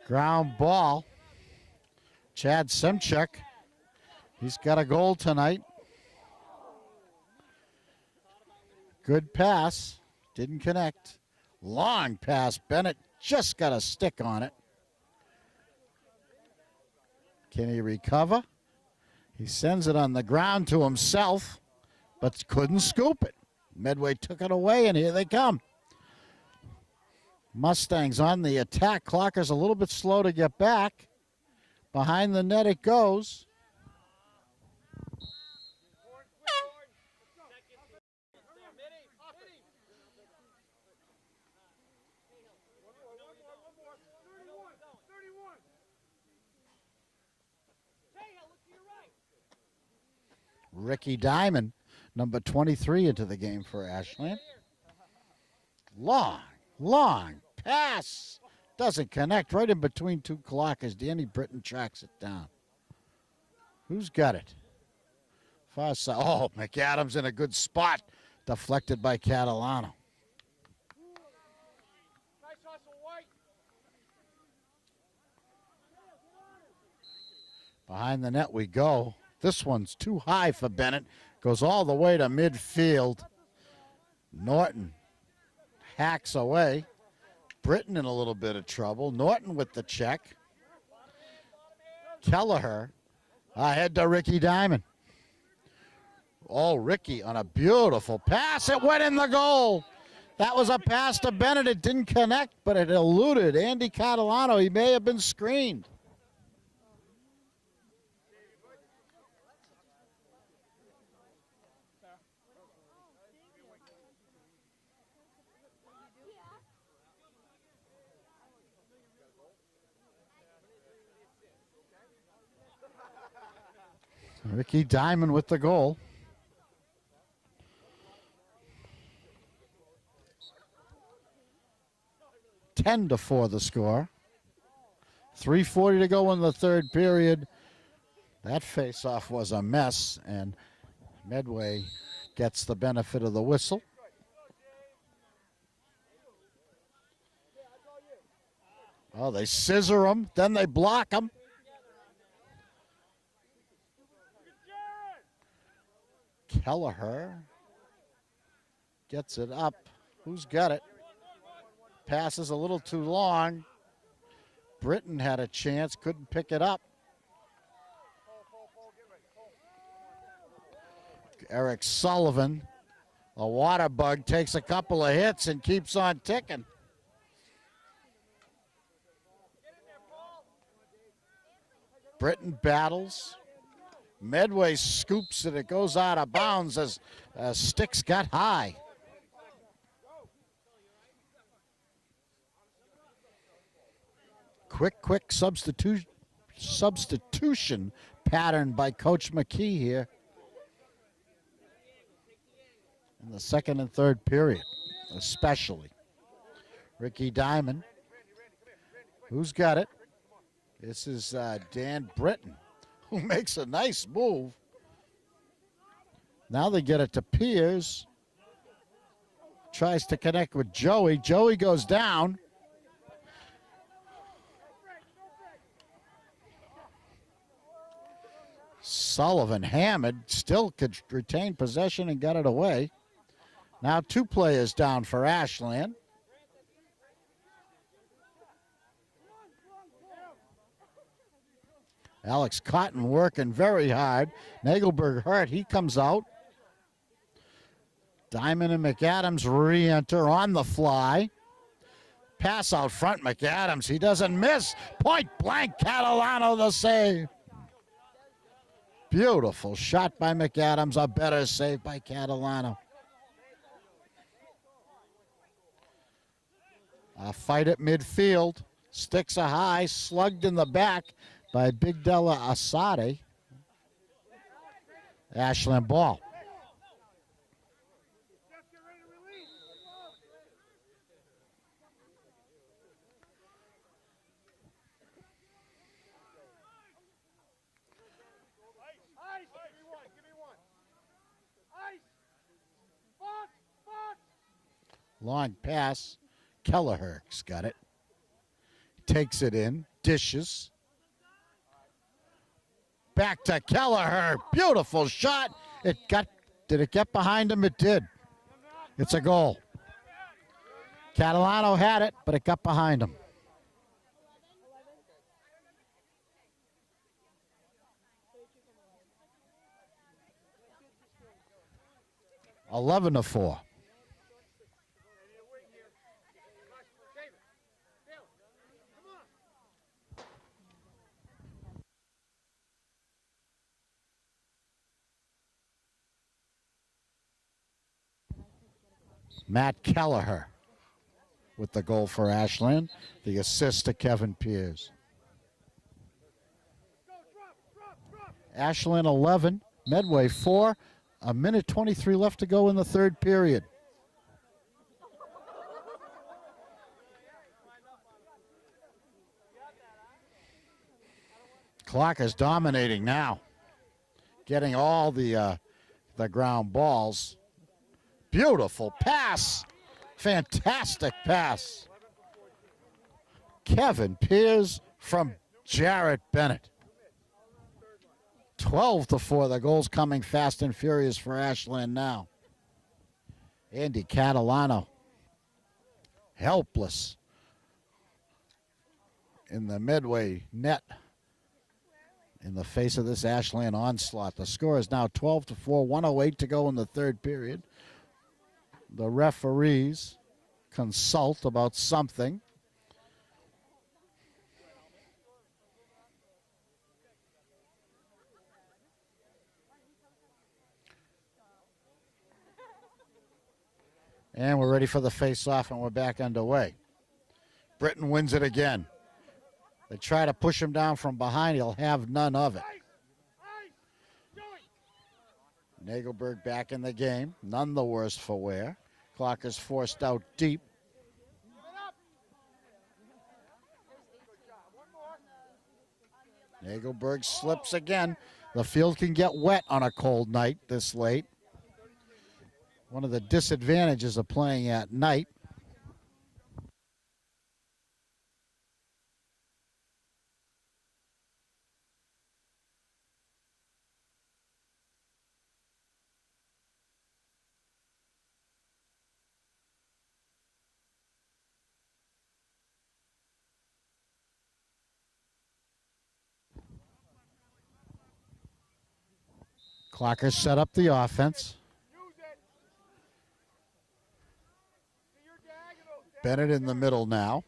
Ground ball. Chad Semchuk. He's got a goal tonight. Good pass. Didn't connect. Long pass. Bennett just got a stick on it. Can he recover? He sends it on the ground to himself, but couldn't scoop it. Medway took it away, and here they come. Mustangs on the attack. Clocker's a little bit slow to get back. Behind the net it goes. Ricky Diamond, number 23, into the game for Ashland. Long pass. Doesn't connect, right in between two clockers. Danny Britton tracks it down. Who's got it? Far side. Oh, McAdams in a good spot. Deflected by Catalano. Behind the net we go. This one's too high for Bennett. Goes all the way to midfield. Norton hacks away. Britton in a little bit of trouble. Norton with the check. Kelleher ahead to Ricky Diamond. Oh, Ricky on a beautiful pass. It went in the goal. That was a pass to Bennett. It didn't connect, but it eluded Andy Catalano. He may have been screened. Ricky Diamond with the goal. (10-4) the score. 3:40 to go in the third period. That face-off was a mess, and Medway gets the benefit of the whistle. Oh, they scissor him, then they block him. Kelleher gets it up. Who's got it? Passes a little too long. Britton had a chance, couldn't pick it up. Eric Sullivan, a water bug, takes a couple of hits and keeps on ticking. Britton battles. Medway scoops it. It goes out of bounds as sticks got high. Quick substitution pattern by Coach McKee here in the second and third period, especially. Ricky Diamond. Who's got it? This is Dan Britton, who makes a nice move. Now they get it to Piers. Tries to connect with Joey. Joey goes down. Sullivan hammered, still could retain possession and got it away. Now 2 players down for Ashland. Alex Cotton working very hard. Nagelberg hurt. He comes out. Diamond and McAdams re-enter on the fly. Pass out front, McAdams. He doesn't miss. Point blank, Catalano the save. Beautiful shot by McAdams. A better save by Catalano. A fight at midfield. Sticks are high, slugged in the back by Big Della Asade. Ashland ball. Long pass. Kelleher's got it. Takes it in. Dishes. Back to Kelleher. Beautiful shot. Did it get behind him? It did. It's a goal. Catalano had it, but it got behind him. (11-4). Matt Kelleher with the goal for Ashland. The assist to Kevin Piers. Ashland 11, Medway 4. 1:23 left to go in the third period. Clockers dominating now, getting all the ground balls. Beautiful pass, fantastic pass. Kevin Pierce from Jarrett Bennett. 12-4. The goal's coming fast and furious for Ashland now. Andy Catalano, helpless in the Medway net in the face of this Ashland onslaught. The score is now 12-4, 1:08 to go in the third period. The referees consult about something. And we're ready for the face-off, and we're back underway. Britton wins it again. They try to push him down from behind. He'll have none of it. Nagelberg back in the game. None the worse for wear. Clockers forced out deep. Nagelberg slips again. The field can get wet on a cold night this late. One of the disadvantages of playing at night. Clockers set up the offense. Bennett in the middle now.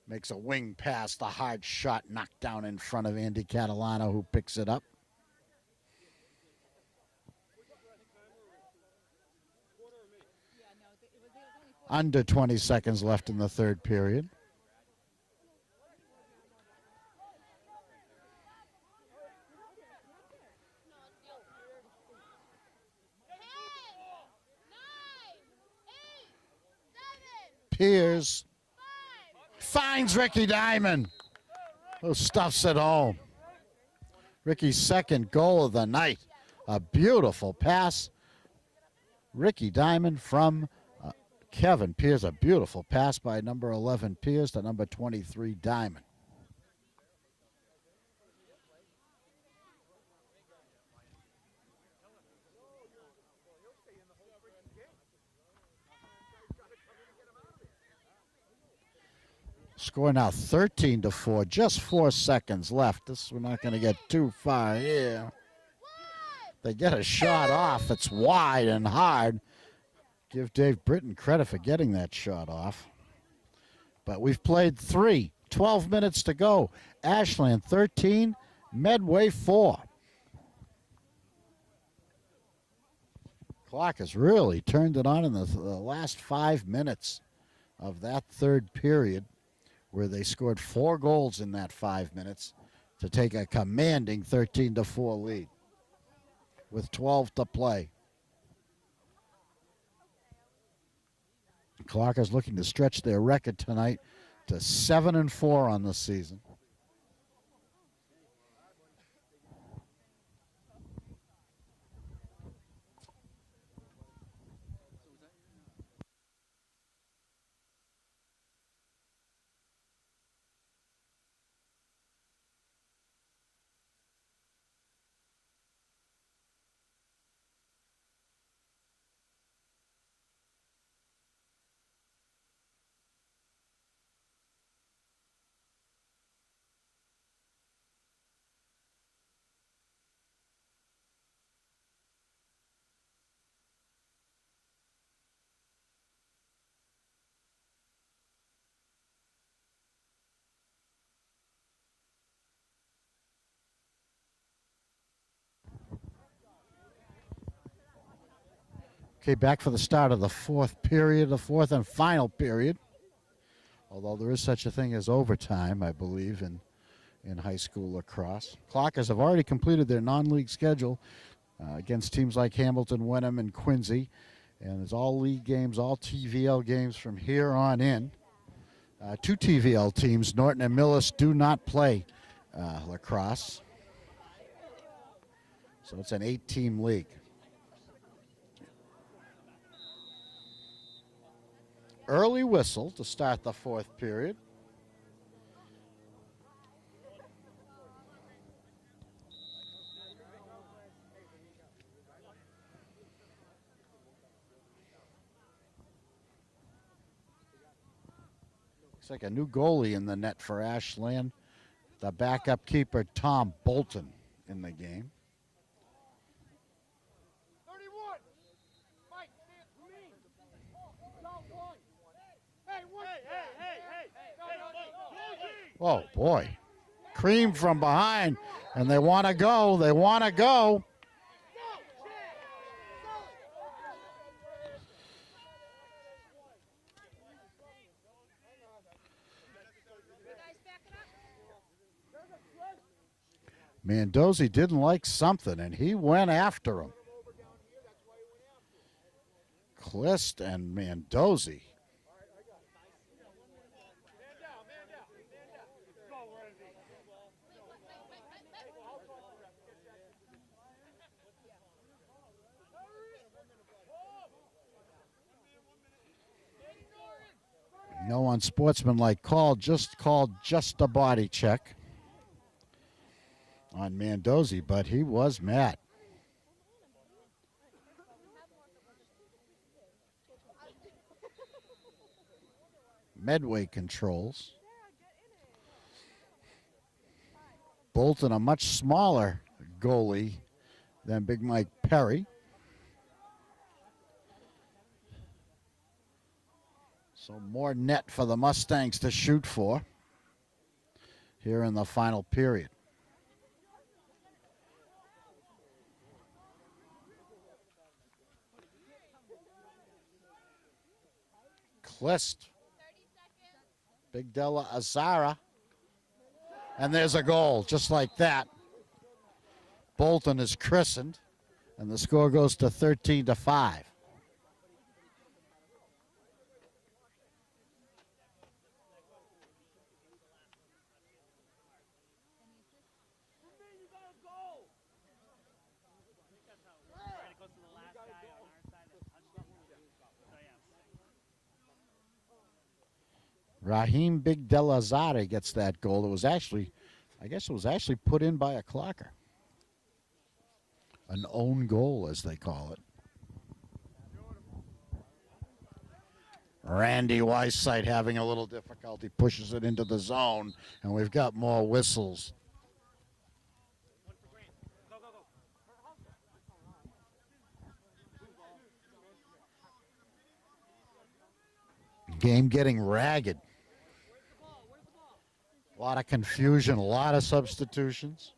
Makes a wing pass. The hard shot knocked down in front of Andy Catalano, who picks it up. Under 20 seconds left in the third period. Pierce finds Ricky Diamond, who stuffs it home. Ricky's second goal of the night. A beautiful pass. Ricky Diamond from Kevin Pierce. A beautiful pass by number 11 Pierce to number 23 Diamond. Score now 13-4, just 4 seconds left. We're not going to get too far here. They get a shot off. It's wide and hard. Give Dave Britton credit for getting that shot off. But we've played 3, 12 minutes to go. Ashland 13, Medway 4. Clock has really turned it on in the last 5 minutes of that third period, where they scored 4 goals in that 5 minutes to take a commanding 13-4 lead with 12 to play. Clockers looking to stretch their record tonight to 7-4 on the season. Okay, back for the start of the fourth period, the fourth and final period. Although there is such a thing as overtime, I believe, in high school lacrosse. Clockers have already completed their non-league schedule against teams like Hamilton, Wenham, and Quincy. And it's all league games, all TVL games from here on in. Two TVL teams, Norton and Millis, do not play lacrosse. So it's an 8-team league. Early whistle to start the fourth period. Looks like a new goalie in the net for Ashland. The backup keeper, Tom Bolton, in the game. Oh, boy. Cream from behind, and they want to go. They want to go. Mendoza didn't like something, and he went after him. Clist and Mendoza. No unsportsmanlike call, just a body check on Mendoza, but he was mad. Medway controls. Bolton, a much smaller goalie than Big Mike Perry. So more net for the Mustangs to shoot for here in the final period. Clist. Big Della Azara. And there's a goal, just like that. Bolton is christened, and the score goes to 13-5. Raheem Big Delazare gets that goal. It was actually, I guess it was actually put in by a clocker. An own goal, as they call it. Randy Weissite having a little difficulty, pushes it into the zone, and we've got more whistles. Game getting ragged. A lot of confusion, a lot of substitutions.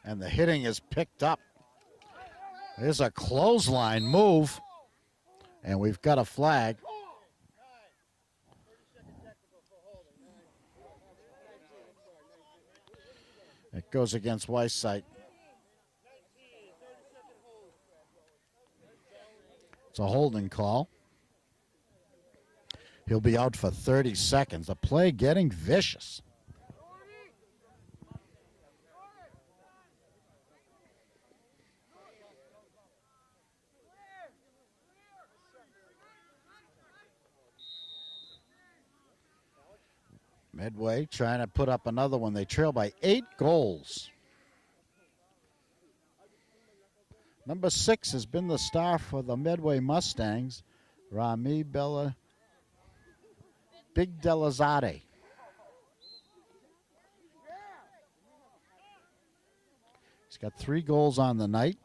And the hitting is picked up. There's a clothesline move, and we've got a flag. It goes against Weissite. It's a holding call. He'll be out for 30 seconds. The play getting vicious. Medway trying to put up another one. They trail by 8 goals. Number 6 has been the star for the Medway Mustangs, Rami Bella Big Delazade. He's got 3 goals on the night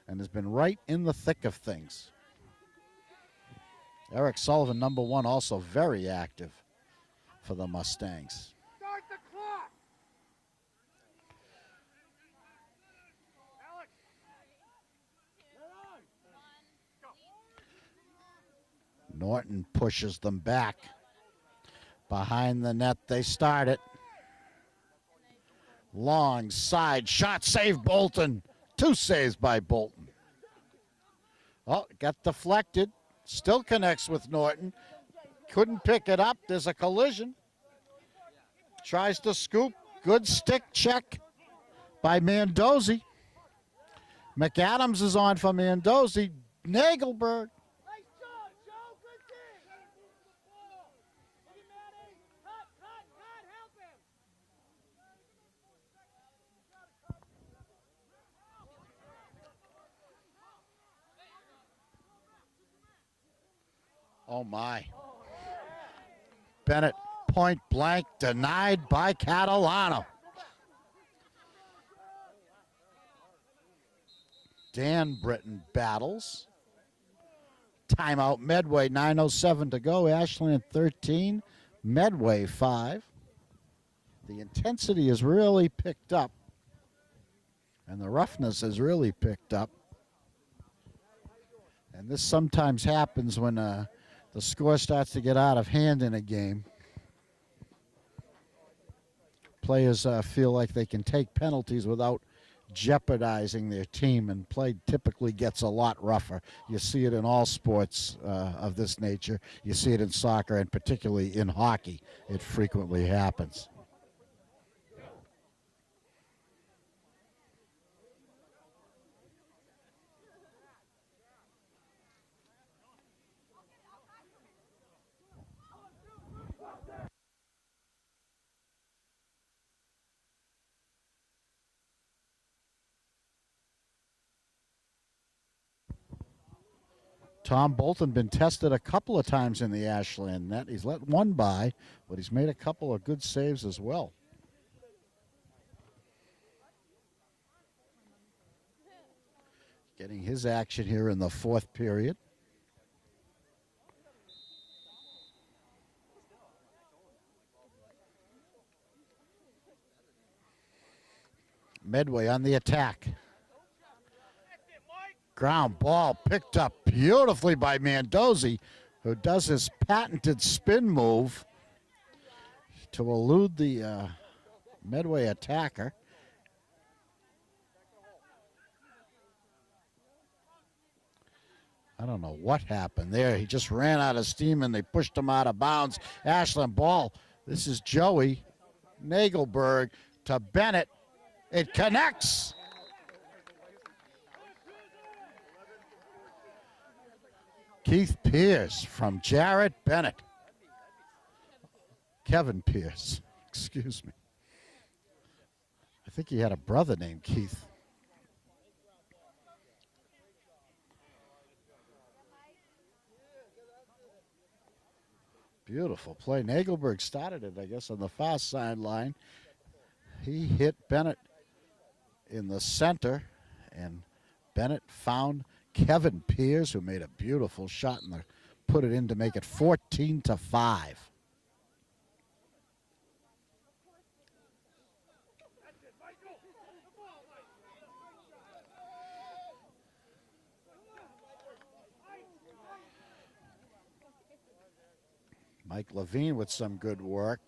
and has been right in the thick of things. Eric Sullivan, number 1, also very active for the Mustangs. Start the clock. Alex. Norton pushes them back. Behind the net, they start it. Long side shot, save Bolton. 2 saves by Bolton. Oh, got deflected. Still connects with Norton. Couldn't pick it up. There's a collision. Tries to scoop. Good stick check by Mandozzi. McAdams is on for Mandozzi. Nagelberg. Oh my. Bennett point blank denied by Catalano. Dan Britton battles. Timeout Medway, 9:07 to go. Ashland 13, Medway 5. The intensity has really picked up, and the roughness has really picked up. And this sometimes happens when the score starts to get out of hand in a game. Players feel like they can take penalties without jeopardizing their team, and play typically gets a lot rougher. You see it in all sports of this nature. You see it in soccer, and particularly in hockey. It frequently happens. Tom Bolton been tested a couple of times in the Ashland net. He's let one by, but he's made a couple of good saves as well. Getting his action here in the fourth period. Medway on the attack. Ground ball picked up beautifully by Mandozzi, who does his patented spin move to elude the Medway attacker. I don't know what happened there. He just ran out of steam and they pushed him out of bounds. Ashland ball. This is Joey Nagelberg to Bennett. It connects. Keith Pierce from Jarrett Bennett. Kevin Pierce, excuse me. I think he had a brother named Keith. Beautiful play. Nagelberg started it, I guess, on the far sideline. He hit Bennett in the center, and Bennett found Kevin Pierce, who made a beautiful shot and put it in to make it 14-5. Mike Levine with some good work.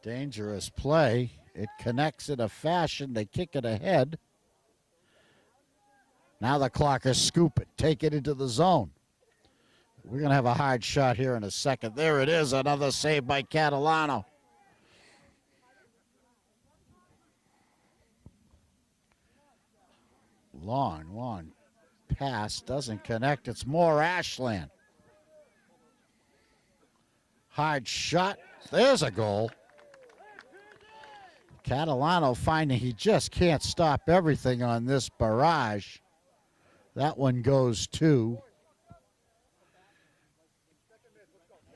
Dangerous play. It connects in a fashion. They kick it ahead. Now the Clockers scoop it, take it into the zone. We're going to have a hard shot here in a second. There it is, another save by Catalano. Long pass, doesn't connect. It's more Ashland. Hard shot. There's a goal. Catalano finding he just can't stop everything on this barrage. That one goes to.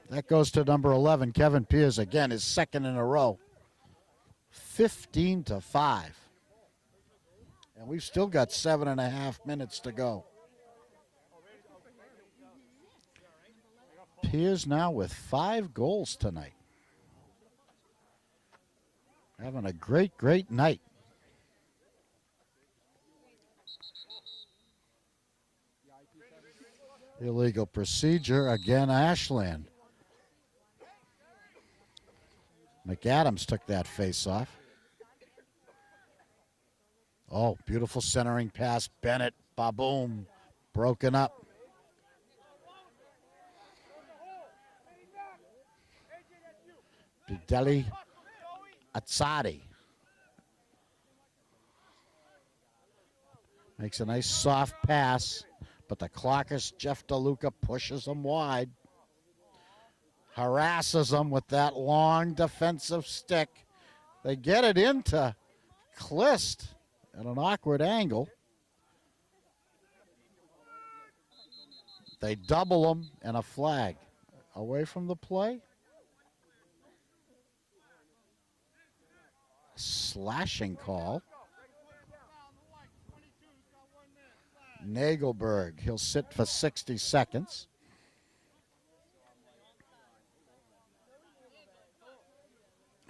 That goes to number 11, Kevin Pierce. Again, his second in a row. 15-5. And we've still got 7.5 minutes to go. Pierce now with 5 goals tonight. Having a great night. Illegal procedure, again Ashland. McAdams took that face off. Oh, beautiful centering pass. Bennett, ba-boom, broken up. Bideli Atsadi makes a nice soft pass, but the Clockers, Jeff DeLuca, pushes him wide. Harasses him with that long defensive stick. They get it into Clist at an awkward angle. They double him and a flag. Away from the play. Slashing call. Nagelberg, he'll sit for 60 seconds.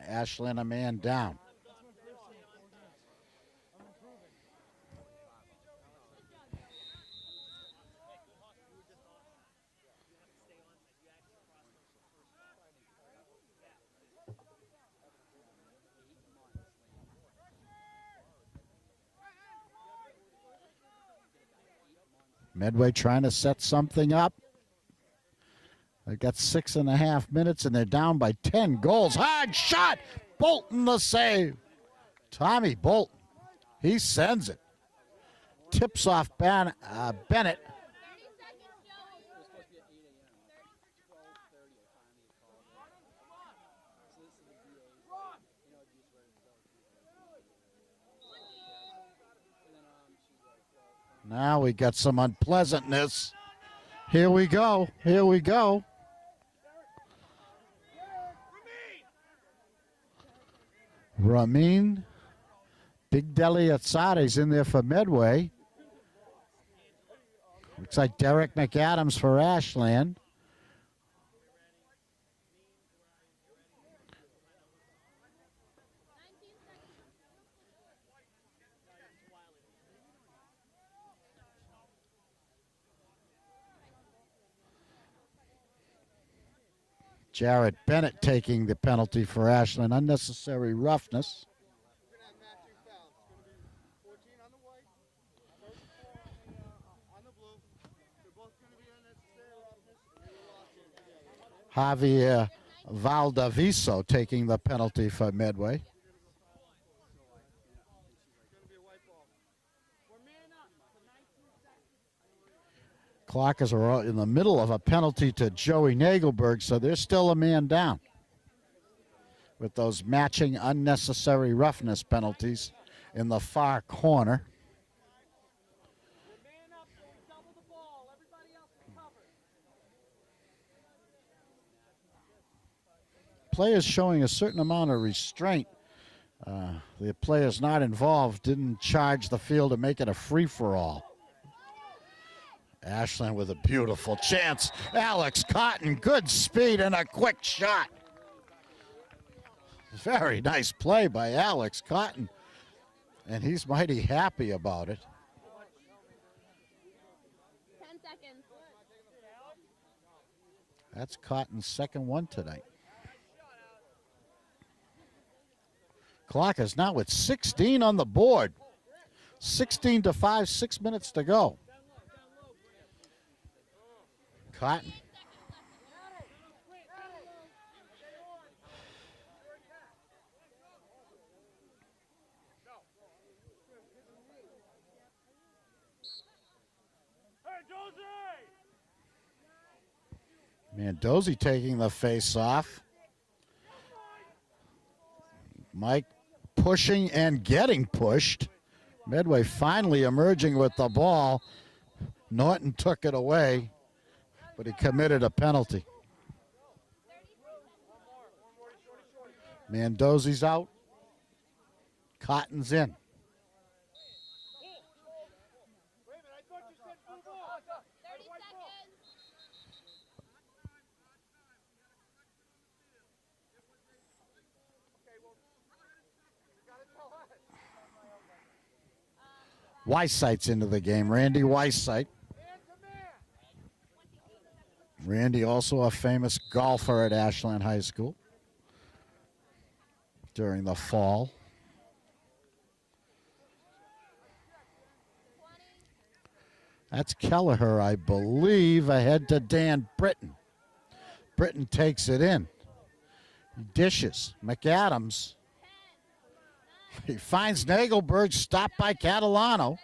Ashland a man down. Medway trying to set something up. They've got 6.5 minutes and they're down by 10 goals. Hard shot. Bolton the save. Tommy Bolton, he sends it. Tips off Bennett. Now we got some unpleasantness. Here we go. Here we go. Ramin Big Deli Atsade's in there for Medway. Looks like Derek McAdams for Ashland. Jared Bennett taking the penalty for Ashland. Unnecessary roughness. Javier Valdaviso taking the penalty for Medway. Clockers are in the middle of a penalty to Joey Nagelberg, so they're still a man down with those matching unnecessary roughness penalties in the far corner. Players showing a certain amount of restraint. The players not involved didn't charge the field to make it a free-for-all. Ashland with a beautiful chance. Alex Cotton, good speed and a quick shot. Very nice play by Alex Cotton, and he's mighty happy about it. 10 seconds. That's Cotton's second one tonight. Clockers now with 16 on the board. 16-5, 6 minutes to go. Cotton. Mandozi taking the face off. Mike pushing and getting pushed. Medway finally emerging with the ball. Norton took it away, but he committed a penalty. Mandozi's out. Cotton's in. Weissight's into the game. Randy Weisight. Randy also a famous golfer at Ashland High School. during the fall. That's Kelleher, I believe, ahead to Dan Britton. Britton takes it in. He dishes. McAdams. He finds Nagelberg, stopped by Catalano.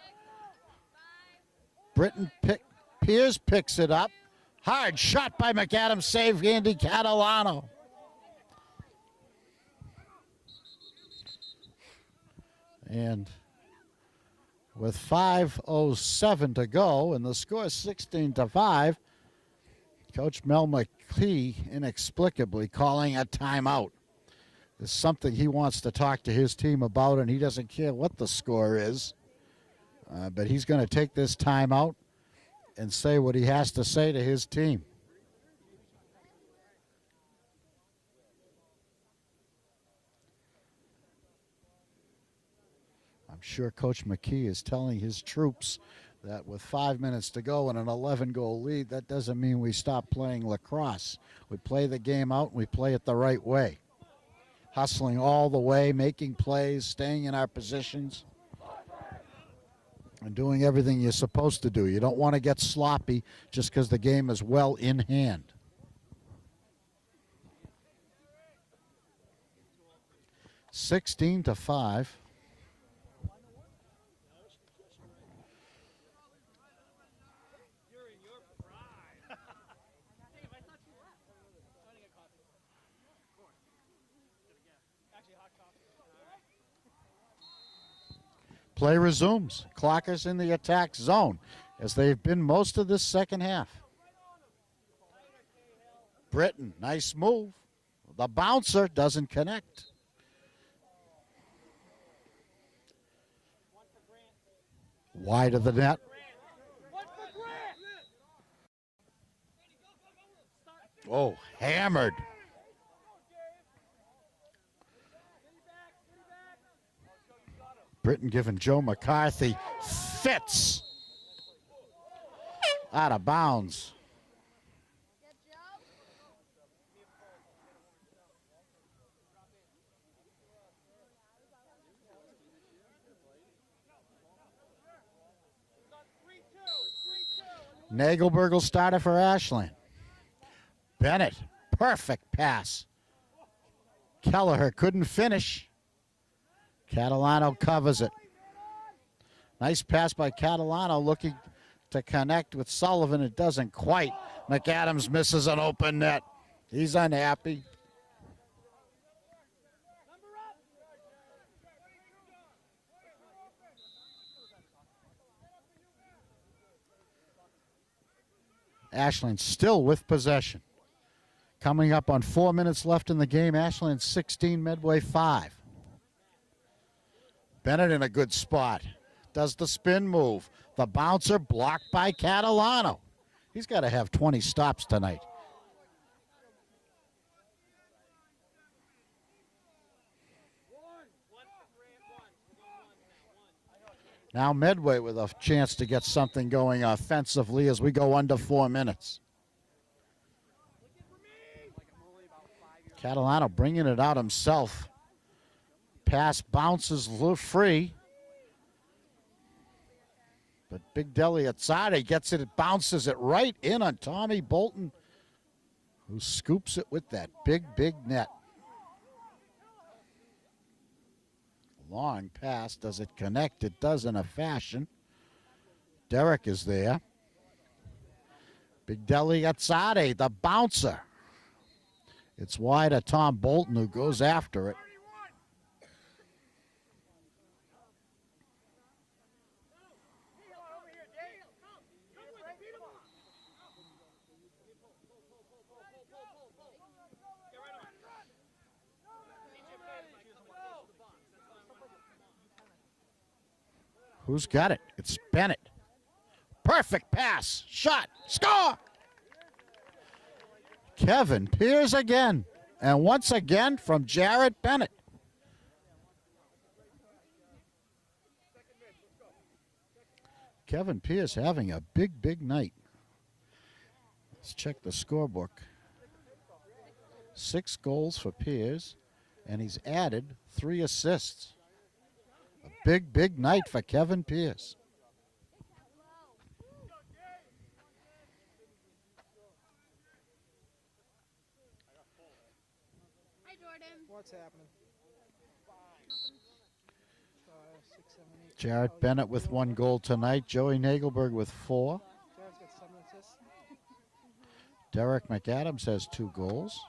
Pierce picks it up. Hard shot by McAdams, save Andy Catalano. And with 5:07 to go, and the score is 16-5, Coach Mel McKee inexplicably calling a timeout. It's something he wants to talk to his team about, and he doesn't care what the score is. But he's going to take this timeout and say what he has to say to his team. I'm sure Coach McKee is telling his troops that with 5 minutes to go and an 11-goal lead, that doesn't mean we stop playing lacrosse. We play the game out and we play it the right way. Hustling all the way, making plays, staying in our positions, and doing everything you're supposed to do. You don't want to get sloppy just because the game is well in hand. (16-5). Play resumes. Clockers in the attack zone, as they've been most of this second half. Britton, nice move. The bouncer doesn't connect. Wide of the net. Oh, hammered. Britton giving Joe McCarthy fits. Out of bounds. Nagelberg will start it for Ashland. Bennett, perfect pass. Kelleher couldn't finish. Catalano covers it. Nice pass by Catalano, looking to connect with Sullivan. It doesn't quite. McAdams misses an open net. He's unhappy. Ashland still with possession. Coming up on 4 minutes left in the game. Ashland 16, Medway 5. Bennett in a good spot. Does the spin move. The bouncer blocked by Catalano. He's got to have 20 stops tonight. Now Medway with a chance to get something going offensively as we go under 4 minutes. Catalano bringing it out himself. Pass bounces free. But Big Deli Atzade gets it, it bounces it right in on Tommy Bolton, who scoops it with that big net. Long pass, does it connect? It does in a fashion. Derek is there. Big Deli Atzade, the bouncer. It's wide of Tom Bolton, who goes after it. Who's got it? It's Bennett. Perfect pass. Shot. Score! Kevin Pierce again. And once again from Jared Bennett. Kevin Pierce having a big night. Let's check the scorebook. 6 goals for Pierce. and he's added 3 assists. A big, big night for Kevin Pierce. What's happening? Jarrett Bennett with 1 goal tonight. Joey Nagelberg with 4. Jarrett's got 7 assists. Derek McAdams has 2 goals.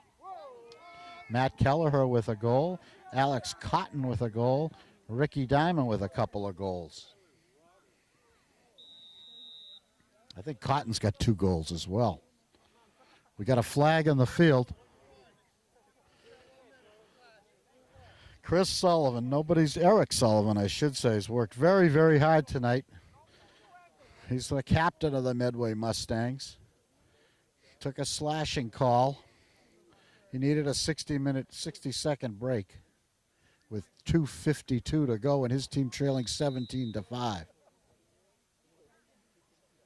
Matt Kelleher with a goal. Alex Cotton with a goal. Ricky Diamond with a couple of goals. I think Cotton's got 2 goals as well. We got a flag on the field. Chris Sullivan, Eric Sullivan, I should say, has worked very, very hard tonight. He's the captain of the Medway Mustangs. Took a slashing call. He needed a 60-second break with 2:52 to go and his team trailing 17-5.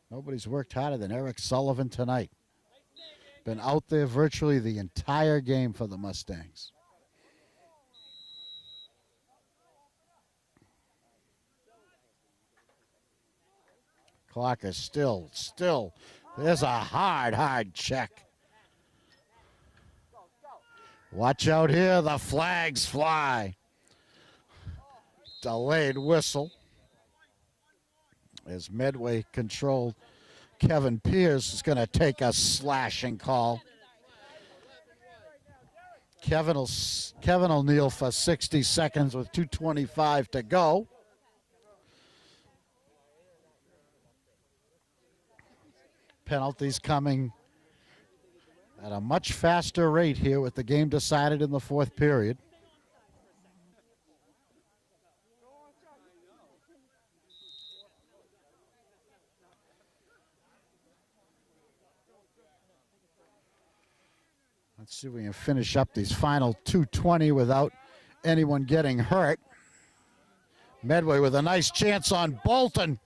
Nobody's worked harder than Eric Sullivan tonight. Been out there virtually the entire game for the Mustangs. Clock is still. There's a hard check. Watch out here, the flags fly. Delayed whistle. As Medway controlled, Kevin Pierce is going to take a slashing call. Kevin will kneel for 60 seconds with 2:25 to go. Penalties coming at a much faster rate here with the game decided in the 4th period. Let's see if we can finish up these final 2:20 without anyone getting hurt. Medway with a nice chance on Bolton.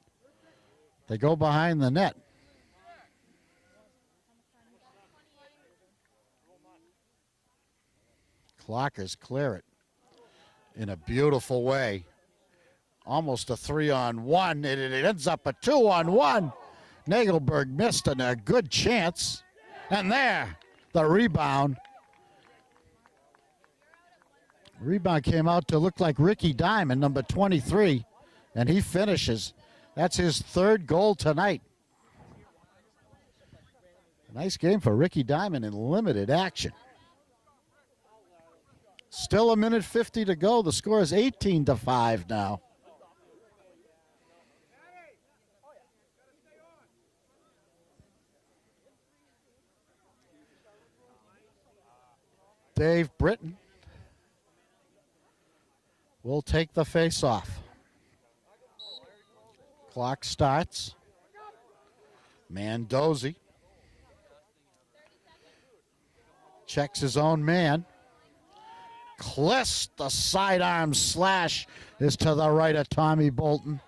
They go behind the net. Clockers clear it in a beautiful way. Almost a 3-on-1. It ends up a 2-on-1. Nagelberg missed a good chance. And there, the rebound. Rebound came out to look like Ricky Diamond, number 23, and he finishes. That's his 3rd goal tonight. Nice game for Ricky Diamond in limited action. Still 1:50 to go. The score is 18-5 now. Dave Britton will take the face-off. Clock starts. Mandozi checks his own man. Kliss, the sidearm slash is to the right of Tommy Bolton.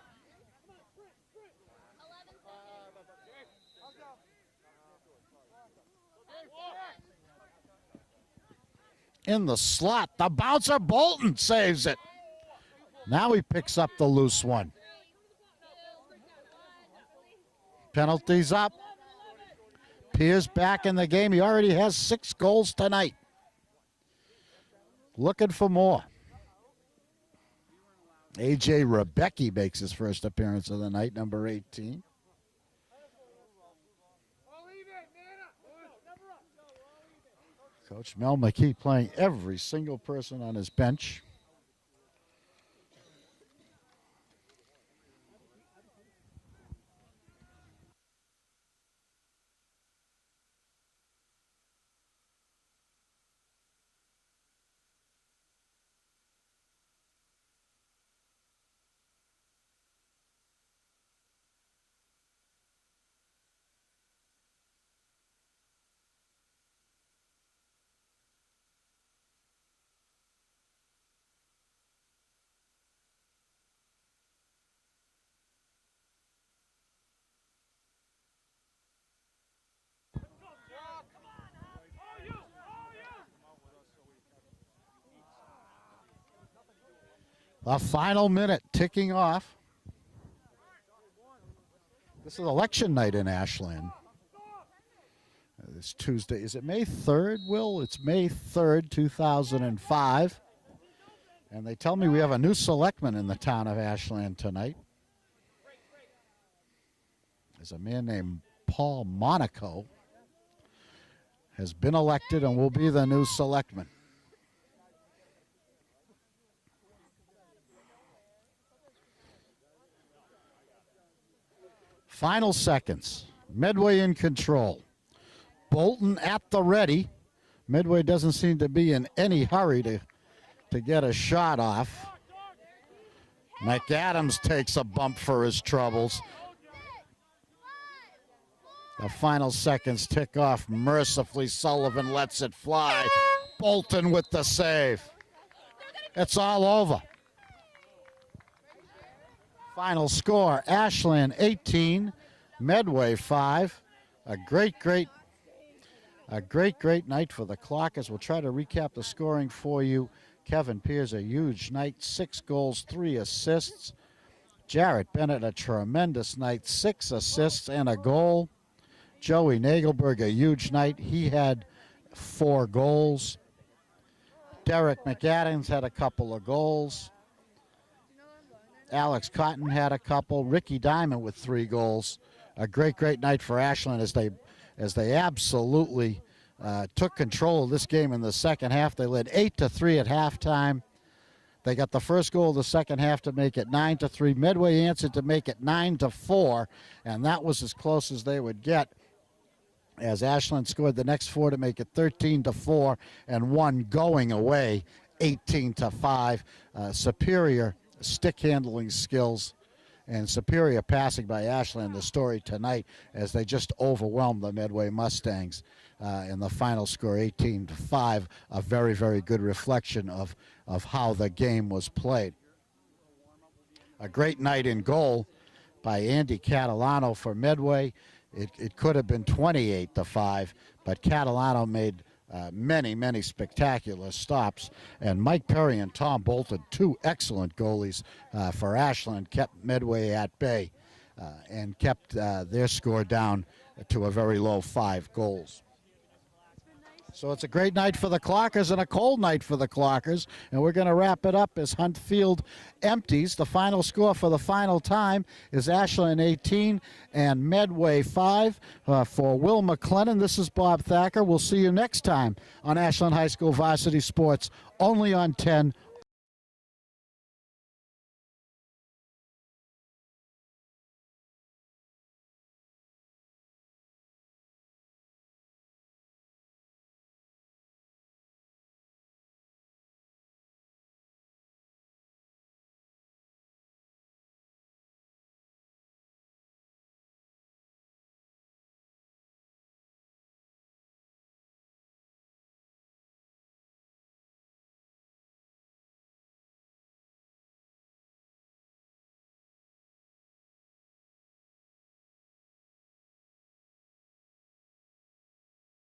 In the slot, the bouncer Bolton saves it. Now he picks up the loose one. Penalties up. Pierce back in the game. He already has 6 goals tonight. Looking for more. A.J. Rebecki makes his first appearance of the night, number 18. Coach Mel McKee playing every single person on his bench. A final minute ticking off. This is election night in Ashland. This Tuesday. Is it May 3rd, Will? It's May 3rd, 2005. And they tell me we have a new selectman in the town of Ashland tonight. There's a man named Paul Monaco has been elected and will be the new selectman. Final seconds. Medway in control. Bolton at the ready. Medway doesn't seem to be in any hurry to get a shot off. McAdams takes a bump for his troubles. The final seconds tick off mercifully. Sullivan lets it fly. Bolton with the save. It's all over. Final score, Ashland 18, Medway 5. A great night for the Clockers. We'll try to recap the scoring for you. Kevin Pierce, a huge night, 6 goals, 3 assists. Jarrett Bennett, a tremendous night, 6 assists and a goal. Joey Nagelberg, a huge night. He had 4 goals. Derek McAdams had a couple of goals. Alex Cotton had a couple. Ricky Diamond with 3 goals. A great night for Ashland as they absolutely took control of this game in the second half. They led 8-3 at halftime. They got the first goal of the second half to make it 9-3. Medway answered to make it 9-4, and that was as close as they would get, as Ashland scored the next 4 to make it 13-4, and one going away 18-5. Superior stick handling skills and superior passing by Ashland, the story tonight, as they just overwhelmed the Medway Mustangs in the final score 18-5. A very good reflection of how the game was played. A great night in goal by Andy Catalano for Medway. It could have been 28-5, but Catalano made many spectacular stops, and Mike Perry and Tom Bolton, 2 excellent goalies for Ashland, kept Medway at bay and kept their score down to a very low 5 goals. So it's a great night for the Clockers and a cold night for the Clockers, and we're going to wrap it up as Hunt Field empties. The final score for the final time is Ashland 18 and Medway 5. For Will McLennan, this is Bob Thacker. We'll see you next time on Ashland High School Varsity Sports, only on 10